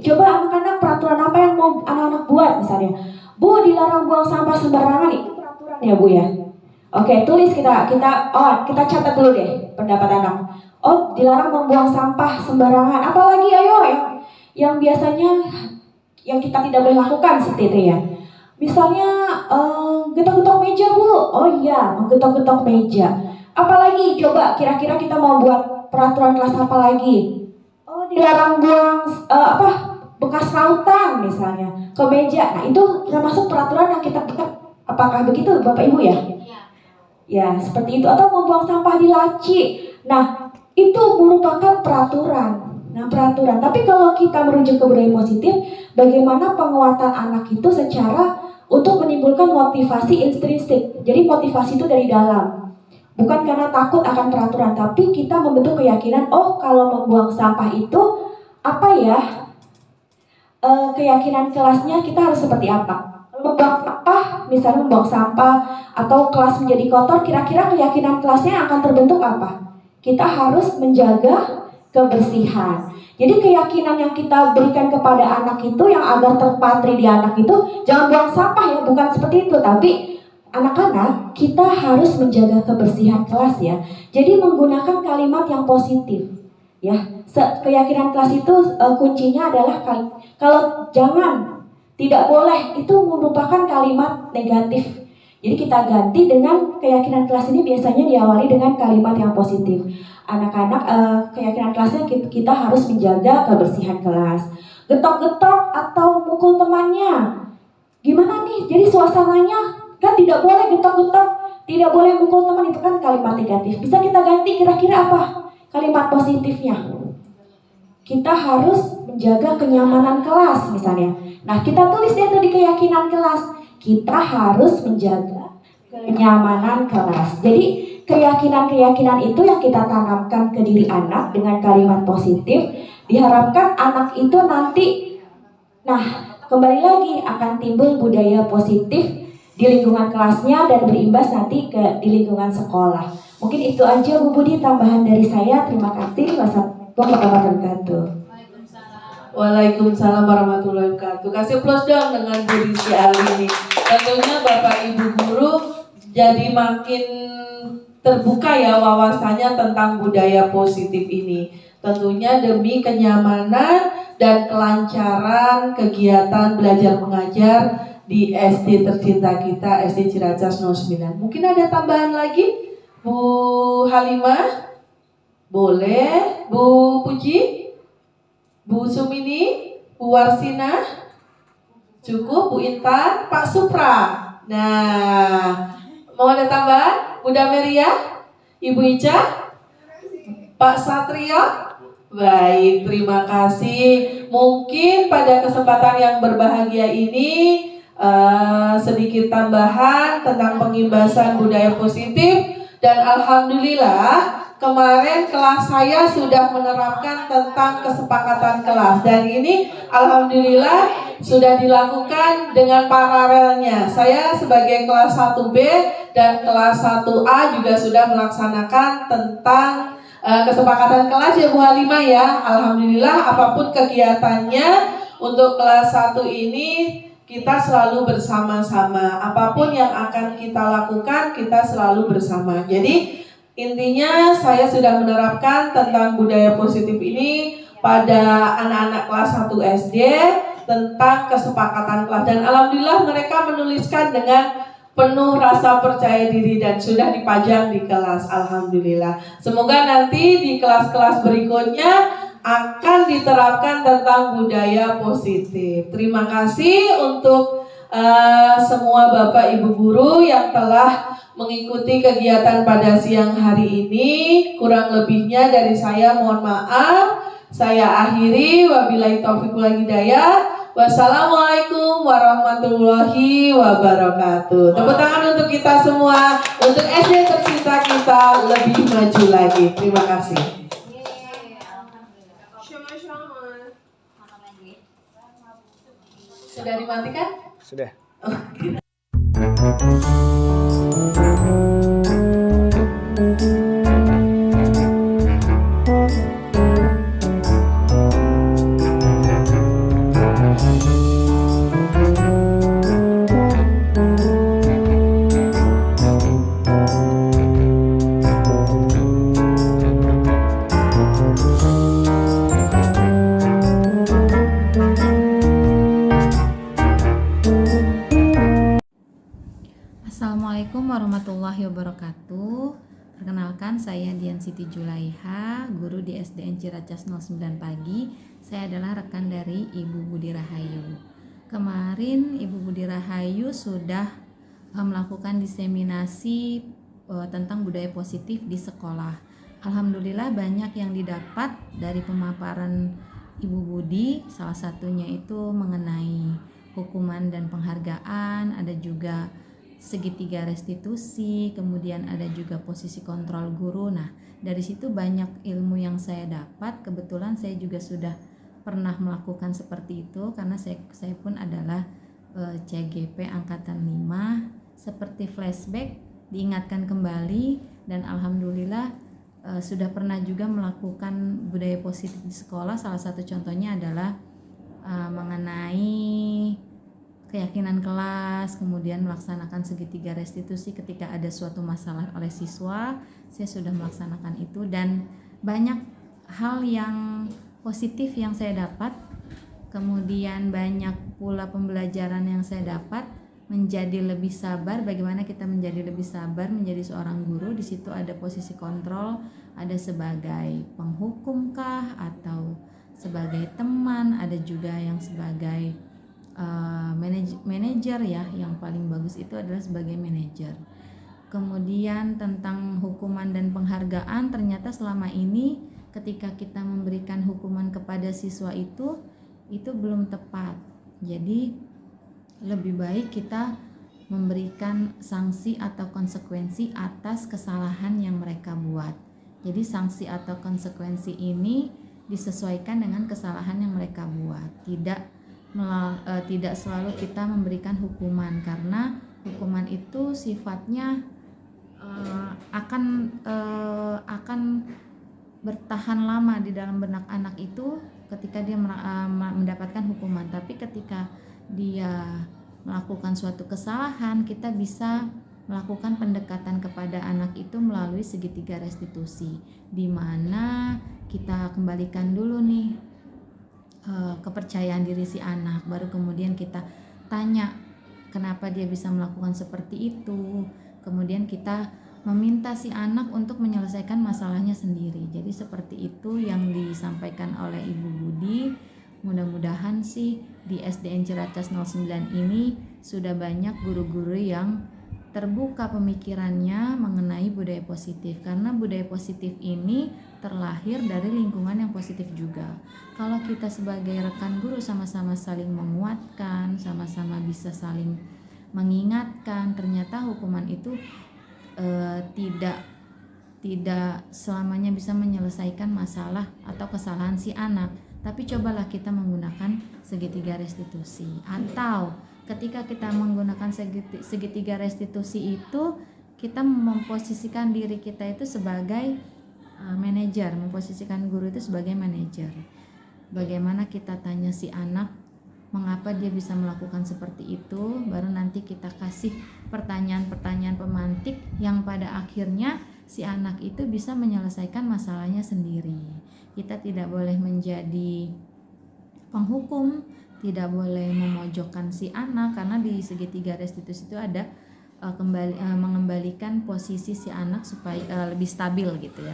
coba anak-anak peraturan apa yang mau anak-anak buat misalnya? Bu, dilarang buang sampah sembarangan, itu peraturan ya Bu ya. Oke, tulis kita catat dulu deh pendapat anak. Oh, dilarang membuang sampah sembarangan. Apalagi ayo yang biasanya yang kita tidak boleh lakukan seperti itu ya. Misalnya getok-getok meja Bu. Oh iya, menggetok-getok meja. Apalagi coba kira-kira kita mau buat peraturan kelas apa lagi? Oh, dilarang buang bekas rautan misalnya ke meja. Nah, itu termasuk peraturan yang kita buat. Apakah begitu Bapak Ibu ya? Ya, seperti itu. Atau membuang sampah di laci. Nah, itu merupakan peraturan. Tapi kalau kita merujuk ke budaya positif, bagaimana penguatan anak itu secara untuk menimbulkan motivasi intrinsik. Jadi motivasi itu dari dalam. Bukan karena takut akan peraturan, tapi kita membentuk keyakinan, kalau membuang sampah itu keyakinan kelasnya kita harus seperti apa. Membuang sampah, misalnya membuang sampah atau kelas menjadi kotor, kira-kira keyakinan kelasnya akan terbentuk apa? Kita harus menjaga kebersihan. Jadi keyakinan yang kita berikan kepada anak itu, yang agar terpatri di anak itu, jangan buang sampah ya, bukan seperti itu. Tapi anak-anak, kita harus menjaga kebersihan kelas ya. Jadi menggunakan kalimat yang positif ya. Keyakinan kelas itu kuncinya adalah kalau jangan, tidak boleh, itu merupakan kalimat negatif. Jadi kita ganti dengan keyakinan kelas ini biasanya diawali dengan kalimat yang positif. Anak-anak keyakinan kelasnya kita harus menjaga kebersihan kelas. Getok-getok atau mukul temannya, gimana nih? Jadi suasananya kan tidak boleh getok-getok, tidak boleh mukul teman, itu kan kalimat negatif. Bisa kita ganti kira-kira apa kalimat positifnya? kita harus menjaga kenyamanan kelas misalnya. Nah, kita tulis deh tuh di keyakinan kelas, kita harus menjaga kenyamanan kelas. Jadi keyakinan-keyakinan itu yang kita tanamkan ke diri anak dengan kalimat positif, diharapkan anak itu nanti, nah kembali lagi akan timbul budaya positif di lingkungan kelasnya dan berimbas nanti di lingkungan sekolah. Mungkin itu aja Bu Budi tambahan dari saya. Terima kasih. Wassalamualaikum warahmatullahi wabarakatuh. Waalaikumsalam warahmatullahi wabarakatuh. Kasih plus dong dengan Bu Rizky Ali ini. Tentunya Bapak Ibu guru jadi makin terbuka ya wawasannya tentang budaya positif ini. Tentunya demi kenyamanan dan kelancaran kegiatan belajar mengajar di SD tercinta kita, SD Ciracas 09. Mungkin ada tambahan lagi? Bu Halimah? Boleh. Bu Puji? Bu Sumini, Bu Warsina, cukup. Bu Intan, Pak Supra. Nah, mau ada tambahan? Bu Dameria, Ibu Ica, Pak Satrio. Baik, terima kasih. Mungkin pada kesempatan yang berbahagia ini sedikit tambahan tentang pengimbasan budaya positif, dan alhamdulillah kemarin kelas saya sudah menerapkan tentang kesepakatan kelas, dan ini alhamdulillah sudah dilakukan dengan paralelnya. Saya sebagai kelas 1B dan kelas 1A juga sudah melaksanakan tentang kesepakatan kelas ya Bu Halimah ya. Alhamdulillah apapun kegiatannya untuk kelas 1 ini kita selalu bersama-sama. Apapun yang akan kita lakukan kita selalu bersama. Jadi intinya saya sudah menerapkan tentang budaya positif ini pada anak-anak kelas 1 SD tentang kesepakatan kelas, dan alhamdulillah mereka menuliskan dengan penuh rasa percaya diri dan sudah dipajang di kelas. Alhamdulillah. Semoga nanti di kelas-kelas berikutnya akan diterapkan tentang budaya positif. Terima kasih untuk semua Bapak Ibu guru yang telah mengikuti kegiatan pada siang hari ini. Kurang lebihnya dari saya mohon maaf. Saya akhiri, wabillahi taufiq wal hidayah. Wassalamualaikum warahmatullahi wabarakatuh. Tepuk tangan untuk kita semua, untuk SD tercinta kita lebih maju lagi. Terima kasih. Sudah dimatikan? Sudah. Assalamualaikum warahmatullahi wabarakatuh. Perkenalkan, saya Dian Siti Julaiha, guru di SDN Ciracas 09 Pagi. Saya adalah rekan dari Ibu Budi Rahayu. Kemarin Ibu Budi Rahayu sudah melakukan diseminasi tentang budaya positif di sekolah. Alhamdulillah banyak yang didapat dari pemaparan Ibu Budi. Salah satunya itu mengenai hukuman dan penghargaan, ada juga segitiga restitusi, kemudian ada juga posisi kontrol guru. Nah, dari situ banyak ilmu yang saya dapat. Kebetulan saya juga sudah pernah melakukan seperti itu karena saya pun adalah CGP angkatan 5. Seperti flashback, diingatkan kembali, dan alhamdulillah sudah pernah juga melakukan budaya positif di sekolah. Salah satu contohnya adalah mengenai keyakinan kelas, kemudian melaksanakan segitiga restitusi ketika ada suatu masalah oleh siswa. Saya sudah melaksanakan itu, dan banyak hal yang positif yang saya dapat. Kemudian banyak pula pembelajaran yang saya dapat, menjadi lebih sabar. Bagaimana kita menjadi lebih sabar menjadi seorang guru? Di situ ada posisi kontrol, ada sebagai penghukumkah atau sebagai teman, ada juga yang sebagai manajer ya. Yang paling bagus itu adalah sebagai manajer. Kemudian tentang hukuman dan penghargaan, ternyata selama ini ketika kita memberikan hukuman kepada siswa itu belum tepat. Jadi lebih baik kita memberikan sanksi atau konsekuensi atas kesalahan yang mereka buat. Jadi sanksi atau konsekuensi ini disesuaikan dengan kesalahan yang mereka buat. Tidak selalu kita memberikan hukuman, karena hukuman itu sifatnya akan bertahan lama di dalam benak anak itu ketika dia mendapatkan hukuman. Tapi ketika dia melakukan suatu kesalahan, kita bisa melakukan pendekatan kepada anak itu melalui segitiga restitusi, di mana kita kembalikan dulu nih kepercayaan diri si anak, baru kemudian kita tanya kenapa dia bisa melakukan seperti itu, kemudian kita meminta si anak untuk menyelesaikan masalahnya sendiri. Jadi seperti itu yang disampaikan oleh Ibu Budi. Mudah-mudahan sih di SDN Ciracas 09 ini sudah banyak guru-guru yang terbuka pemikirannya mengenai budaya positif, karena budaya positif ini terlahir dari lingkungan yang positif juga. Kalau kita sebagai rekan guru sama-sama saling menguatkan, sama-sama bisa saling mengingatkan, ternyata hukuman itu tidak selamanya bisa menyelesaikan masalah atau kesalahan si anak. Tapi cobalah kita menggunakan segitiga restitusi, atau ketika kita menggunakan segitiga restitusi itu, kita memposisikan diri kita itu sebagai manajer, memposisikan guru itu sebagai manajer. Bagaimana kita tanya si anak mengapa dia bisa melakukan seperti itu, baru nanti kita kasih pertanyaan-pertanyaan pemantik yang pada akhirnya si anak itu bisa menyelesaikan masalahnya sendiri. Kita tidak boleh menjadi penghukum, tidak boleh memojokkan si anak, karena di segitiga restitusi itu ada mengembalikan posisi si anak supaya lebih stabil gitu ya,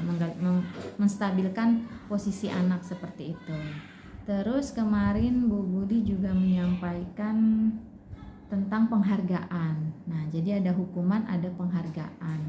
menstabilkan posisi anak seperti itu. Terus kemarin Bu Budi juga menyampaikan tentang penghargaan. Nah, jadi ada hukuman, ada penghargaan.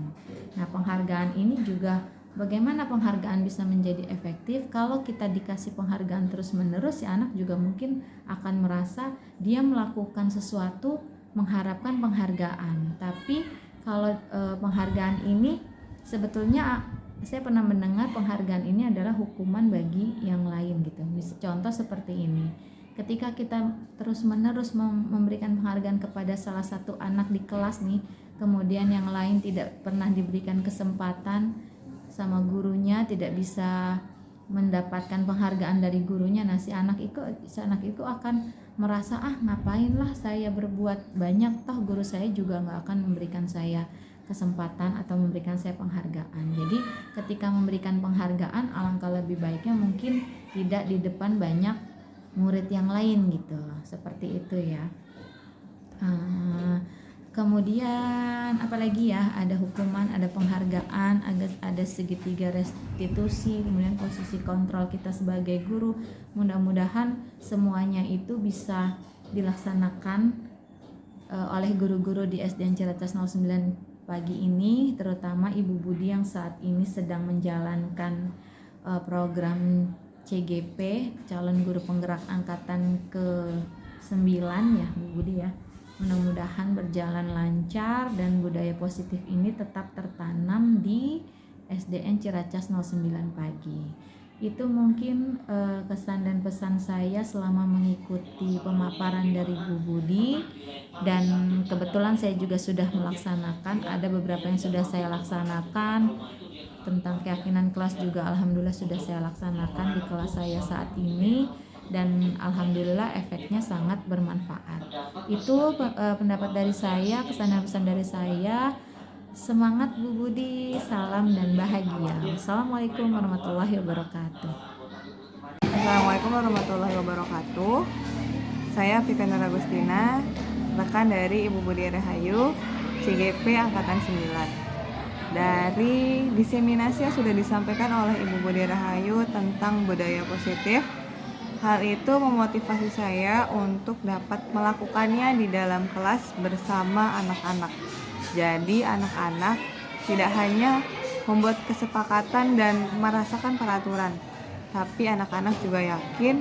Nah, penghargaan ini juga bagaimana penghargaan bisa menjadi efektif. Kalau kita dikasih penghargaan terus-menerus, si anak juga mungkin akan merasa dia melakukan sesuatu mengharapkan penghargaan. Tapi kalau penghargaan ini sebetulnya saya pernah mendengar penghargaan ini adalah hukuman bagi yang lain gitu. Contoh seperti ini. Ketika kita terus-menerus memberikan penghargaan kepada salah satu anak di kelas nih, kemudian yang lain tidak pernah diberikan kesempatan sama gurunya, tidak bisa mendapatkan penghargaan dari gurunya, nah si anak itu akan merasa ngapainlah saya berbuat banyak, toh guru saya juga nggak akan memberikan saya kesempatan atau memberikan saya penghargaan. Jadi ketika memberikan penghargaan, alangkah lebih baiknya mungkin tidak di depan banyak murid yang lain gitu, seperti itu ya. Kemudian apalagi ya, ada hukuman, ada penghargaan, ada segitiga restitusi, kemudian posisi kontrol kita sebagai guru. Mudah-mudahan semuanya itu bisa dilaksanakan oleh guru-guru di SDN Ciracas 09 pagi ini, terutama Ibu Budi yang saat ini sedang menjalankan program CGP, calon guru penggerak angkatan ke-9 ya Bu Budi ya. Mudah-mudahan berjalan lancar dan budaya positif ini tetap tertanam di SDN Ciracas 09 pagi. Itu mungkin kesan dan pesan saya selama mengikuti pemaparan dari Bu Budi, dan kebetulan saya juga sudah melaksanakan, ada beberapa yang sudah saya laksanakan. Tentang keyakinan kelas juga alhamdulillah sudah saya laksanakan di kelas saya saat ini, dan alhamdulillah efeknya sangat bermanfaat. Itu pendapat dari saya, kesan dan pesan dari saya. Semangat Bu Budi, salam dan bahagia. Assalamualaikum warahmatullahi wabarakatuh. Assalamualaikum warahmatullahi wabarakatuh. Saya Vika Nur Agustina, rekan dari Ibu Budi Rahayu, CGP Angkatan 9. Dari diseminasi yang sudah disampaikan oleh Ibu Budi Rahayu tentang budaya positif, hal itu memotivasi saya untuk dapat melakukannya di dalam kelas bersama anak-anak. Jadi anak-anak tidak hanya membuat kesepakatan dan merasakan peraturan. Tapi anak-anak juga yakin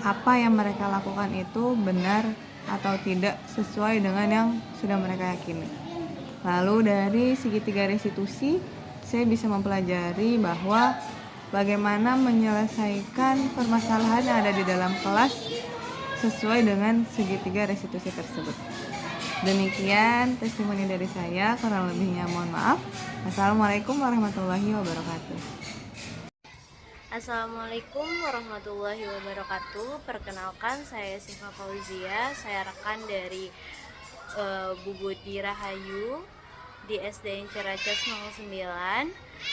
apa yang mereka lakukan itu benar atau tidak sesuai dengan yang sudah mereka yakini. Lalu dari segitiga restitusi, saya bisa mempelajari bahwa bagaimana menyelesaikan permasalahan yang ada di dalam kelas sesuai dengan segitiga restitusi tersebut. Demikian testimoni dari saya, kurang lebihnya mohon maaf. Assalamualaikum warahmatullahi wabarakatuh. Assalamualaikum warahmatullahi wabarakatuh. Perkenalkan, saya Siva Fauzia. Saya rekan dari Bu Budi Rahayu di SDN Ciracas 09.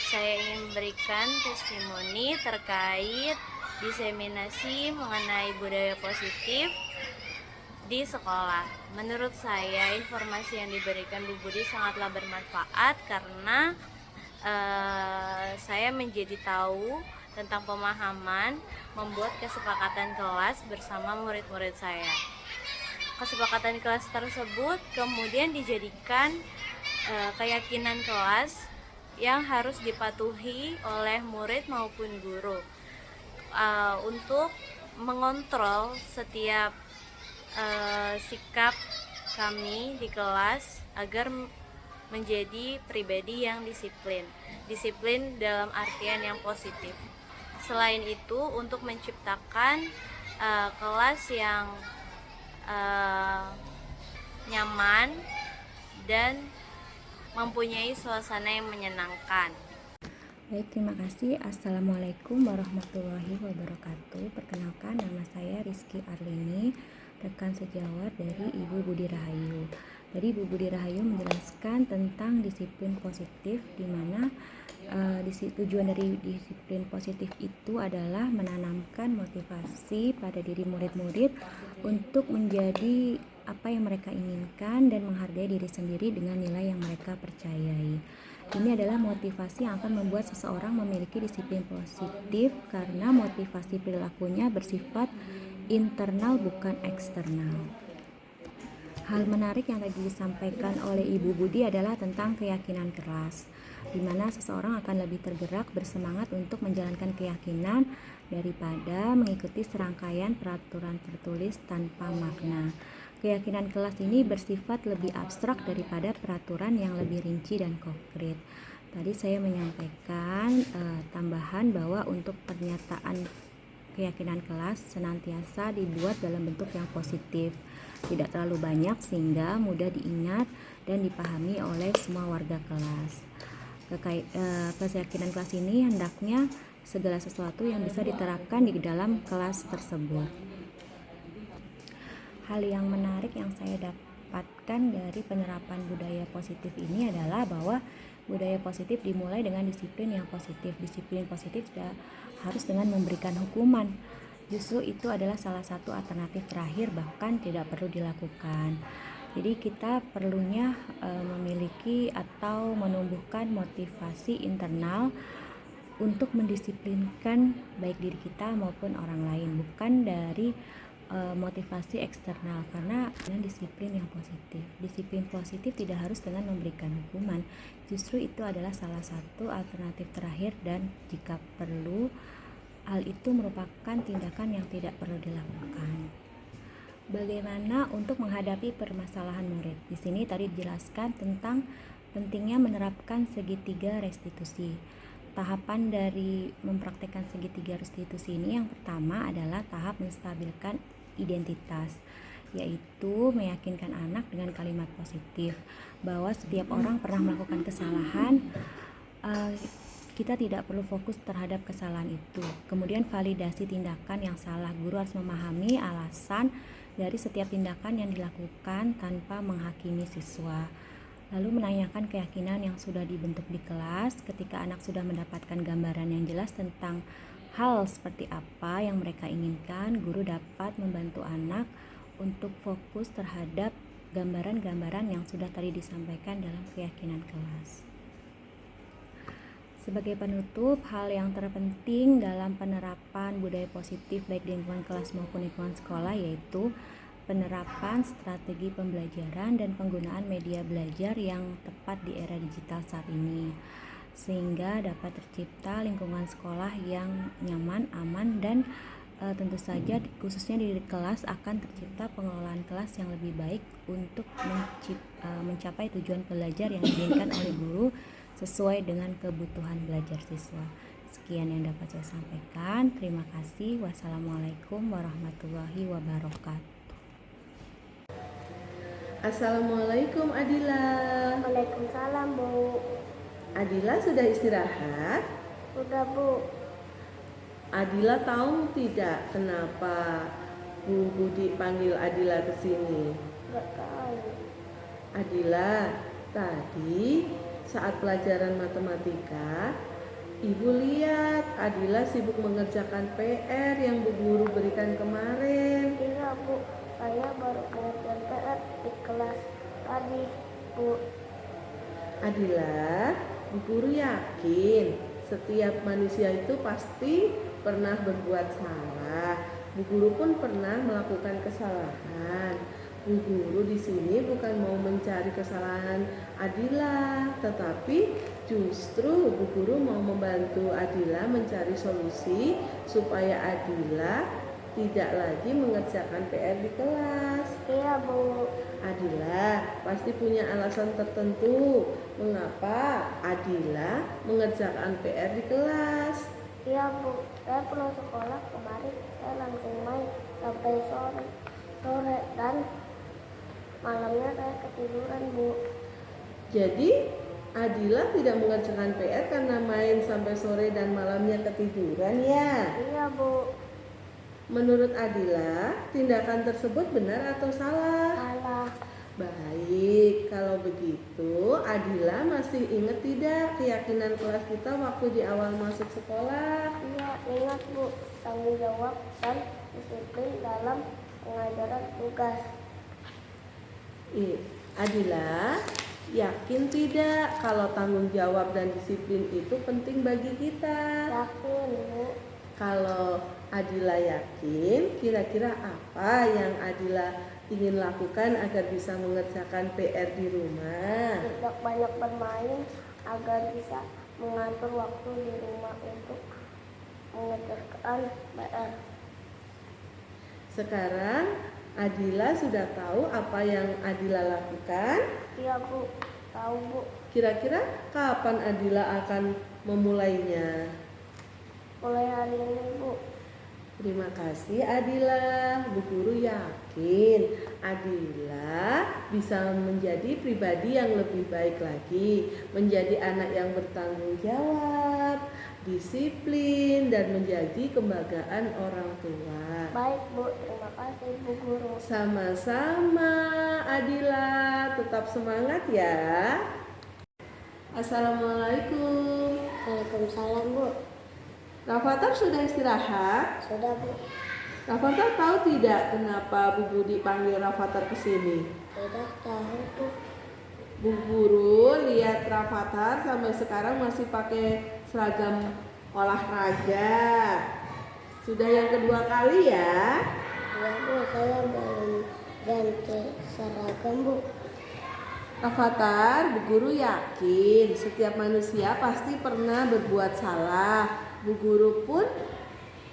Saya ingin memberikan testimoni terkait diseminasi mengenai budaya positif di sekolah. Menurut saya, informasi yang diberikan Bu Budi sangatlah bermanfaat karena saya menjadi tahu tentang pemahaman membuat kesepakatan kelas bersama murid-murid saya. Kesepakatan kelas tersebut kemudian dijadikan keyakinan kelas yang harus dipatuhi oleh murid maupun guru untuk mengontrol setiap sikap kami di kelas agar menjadi pribadi yang disiplin dalam artian yang positif. Selain itu, untuk menciptakan kelas yang nyaman dan mempunyai suasana yang menyenangkan. Baik, terima kasih. Assalamualaikum warahmatullahi wabarakatuh. Perkenalkan, nama saya Rizky Arlini, rekan sejawat dari Ibu Budi Rahayu. Tadi Ibu Budi Rahayu menjelaskan tentang disiplin positif, di mana tujuan dari disiplin positif itu adalah menanamkan motivasi pada diri murid-murid untuk menjadi apa yang mereka inginkan dan menghargai diri sendiri dengan nilai yang mereka percayai. Ini adalah motivasi yang akan membuat seseorang memiliki disiplin positif karena motivasi perilakunya bersifat internal bukan eksternal. Hal menarik yang tadi disampaikan oleh Ibu Budi adalah tentang keyakinan keras, di mana seseorang akan lebih tergerak bersemangat untuk menjalankan keyakinan daripada mengikuti serangkaian peraturan tertulis tanpa makna. Keyakinan kelas ini bersifat lebih abstrak daripada peraturan yang lebih rinci dan konkret. Tadi saya menyampaikan tambahan bahwa untuk pernyataan keyakinan kelas senantiasa dibuat dalam bentuk yang positif, tidak terlalu banyak sehingga mudah diingat dan dipahami oleh semua warga kelas. Keyakinan kelas ini hendaknya segala sesuatu yang bisa diterapkan di dalam kelas tersebut. Hal yang menarik yang saya dapatkan dari penerapan budaya positif ini adalah bahwa budaya positif dimulai dengan disiplin yang positif. Disiplin positif tidak harus dengan memberikan hukuman. Justru itu adalah salah satu alternatif terakhir, bahkan tidak perlu dilakukan. Jadi kita perlunya memiliki atau menumbuhkan motivasi internal untuk mendisiplinkan baik diri kita maupun orang lain, bukan dari motivasi eksternal, karena dengan disiplin yang positif. Disiplin positif tidak harus dengan memberikan hukuman. Justru itu adalah salah satu alternatif terakhir dan jika perlu hal itu merupakan tindakan yang tidak perlu dilakukan. Bagaimana untuk menghadapi permasalahan murid? Di sini tadi dijelaskan tentang pentingnya menerapkan segitiga restitusi. Tahapan dari mempraktekkan segitiga restitusi ini yang pertama adalah tahap menstabilkan identitas, yaitu meyakinkan anak dengan kalimat positif bahwa setiap orang pernah melakukan kesalahan. Kita tidak perlu fokus terhadap kesalahan itu. Kemudian validasi tindakan yang salah. Guru harus memahami alasan dari setiap tindakan yang dilakukan tanpa menghakimi siswa. Lalu menanyakan keyakinan yang sudah dibentuk di kelas. Ketika anak sudah mendapatkan gambaran yang jelas tentang hal seperti apa yang mereka inginkan, guru dapat membantu anak untuk fokus terhadap gambaran-gambaran yang sudah tadi disampaikan dalam keyakinan kelas. Sebagai penutup, hal yang terpenting dalam penerapan budaya positif baik di lingkungan kelas maupun lingkungan sekolah yaitu penerapan strategi pembelajaran dan penggunaan media belajar yang tepat di era digital saat ini. sehingga dapat tercipta lingkungan sekolah yang nyaman, aman, dan tentu saja khususnya di kelas akan tercipta pengelolaan kelas yang lebih baik untuk mencapai tujuan belajar yang diinginkan oleh guru sesuai dengan kebutuhan belajar siswa. Sekian yang dapat saya sampaikan. Terima kasih. Wassalamualaikum warahmatullahi wabarakatuh. Assalamualaikum Adila. Waalaikumsalam, Bu. Adila sudah istirahat? Udah, Bu. Adila tahu tidak kenapa Bu Budi panggil Adila ke sini? Nggak tahu. Adila, tadi saat pelajaran matematika, Ibu lihat Adila sibuk mengerjakan PR yang Bu Guru berikan kemarin. Iya, Bu. Saya baru mengerjakan PR di kelas tadi, Bu. Adila, Bu Guru yakin setiap manusia itu pasti pernah berbuat salah. Bu Guru pun pernah melakukan kesalahan. Bu Guru di sini bukan mau mencari kesalahan Adila, tetapi justru Bu Guru mau membantu Adila mencari solusi supaya Adila tidak lagi mengerjakan PR di kelas. Iya, Bu. Adila pasti punya alasan tertentu mengapa Adila mengerjakan PR di kelas. Iya, Bu. Saya pulang sekolah kemarin, saya langsung main sampai sore dan malamnya saya ketiduran, Bu. Jadi Adila tidak mengerjakan PR karena main sampai sore dan malamnya ketiduran ya. Iya, Bu. Menurut Adila, tindakan tersebut benar atau salah? Salah. Baik, kalau begitu Adila masih ingat tidak keyakinan kelas kita waktu di awal masuk sekolah? Iya, ingat, Bu. Tanggung jawab dan disiplin dalam pengajaran tugas. Adila, yakin tidak kalau tanggung jawab dan disiplin itu penting bagi kita? Yakin, Bu. Kalau Adila yakin, kira-kira apa yang Adila ingin lakukan agar bisa mengerjakan PR di rumah? Tidak banyak bermain agar bisa mengatur waktu di rumah untuk mengerjakan PR. Sekarang Adila sudah tahu apa yang Adila lakukan? Iya, Bu. Tahu, Bu. Kira-kira kapan Adila akan memulainya? Mulai hari ini, Bu. Terima kasih Adila. Bu Guru yakin Adila bisa menjadi pribadi yang lebih baik lagi, menjadi anak yang bertanggung jawab, disiplin, dan menjadi kebanggaan orang tua. Baik, Bu. Terima kasih, Bu Guru. Sama-sama Adila, tetap semangat ya. Assalamualaikum. Waalaikumsalam, Bu. Rafathar sudah istirahat? Sudah, Bu. Rafathar tahu tidak kenapa Bu Budi panggil Rafathar ke sini? Tidak tahu, Bu. Bu Guru lihat Rafathar sampai sekarang masih pakai seragam olahraga. Sudah yang kedua kali ya? Iya, Bu. Saya belum ganti seragam, Bu. Rafathar, Bu Guru yakin setiap manusia pasti pernah berbuat salah. Bu Guru pun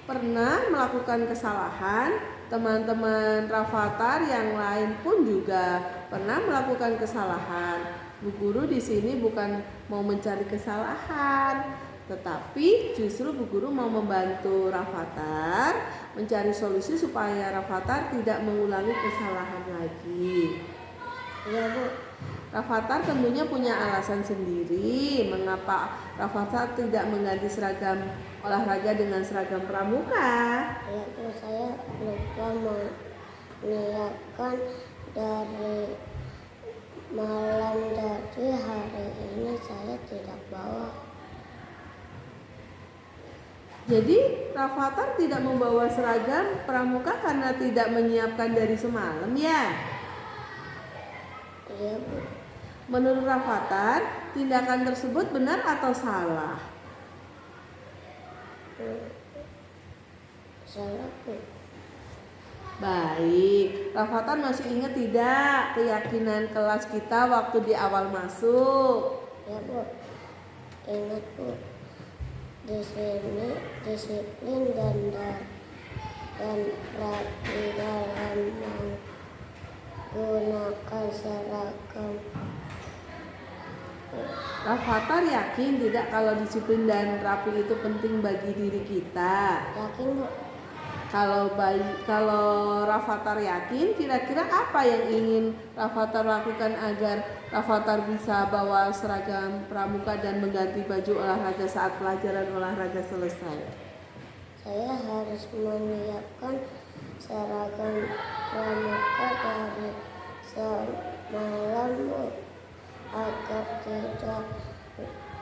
pernah melakukan kesalahan. Teman-teman Rafathar yang lain pun juga pernah melakukan kesalahan. Bu Guru di sini bukan mau mencari kesalahan, tetapi justru Bu Guru mau membantu Rafathar mencari solusi supaya Rafathar tidak mengulangi kesalahan lagi. Iya, Bu. Rafathar tentunya punya alasan sendiri mengapa Rafathar tidak mengganti seragam olahraga dengan seragam pramuka. Ya, Bu. Saya lupa menyiapkan dari malam, jadi hari ini saya tidak bawa. Jadi Rafathar tidak membawa seragam pramuka karena tidak menyiapkan dari semalam ya? Iya, Bu. Menurut Rafathar, tindakan tersebut benar atau salah? Salah, Bu. Baik, Rafathar masih ingat tidak keyakinan kelas kita waktu di awal masuk? Ya, Bu. Ingat Bu, di sini disiplin dan rapi dalam menggunakan seragam. Rafathar yakin tidak kalau disiplin dan rapi itu penting bagi diri kita? Yakin Bu? Kalau Rafathar yakin, kira-kira apa yang ingin Rafathar lakukan agar Rafathar bisa bawa seragam pramuka dan mengganti baju olahraga saat pelajaran olahraga selesai? Saya harus menyiapkan seragam pramuka dari semalam Bu, agar tidak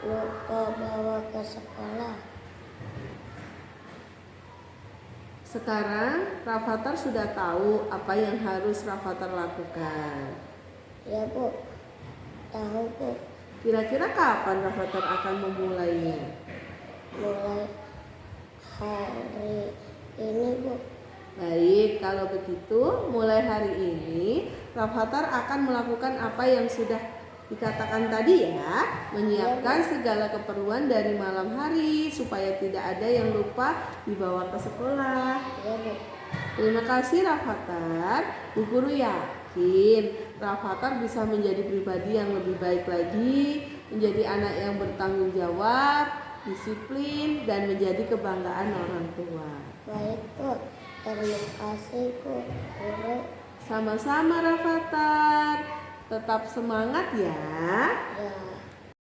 lupa bawa ke sekolah. Sekarang Rafathar sudah tahu apa yang harus Rafathar lakukan. Ya Bu, tahu Bu. Kira-kira kapan Rafathar akan memulainya? Mulai hari ini Bu. Baik, kalau begitu mulai hari ini Rafathar akan melakukan apa yang sudah dikatakan tadi ya, menyiapkan segala keperluan dari malam hari supaya tidak ada yang lupa dibawa ke sekolah. Ya Bu. Terima kasih Rafathar. Bu Guru yakin Rafathar bisa menjadi pribadi yang lebih baik lagi, menjadi anak yang bertanggung jawab, disiplin, dan menjadi kebanggaan orang tua. Baik Bu, terima kasih Bu Guru. Sama-sama Rafathar. Tetap semangat ya. Ya.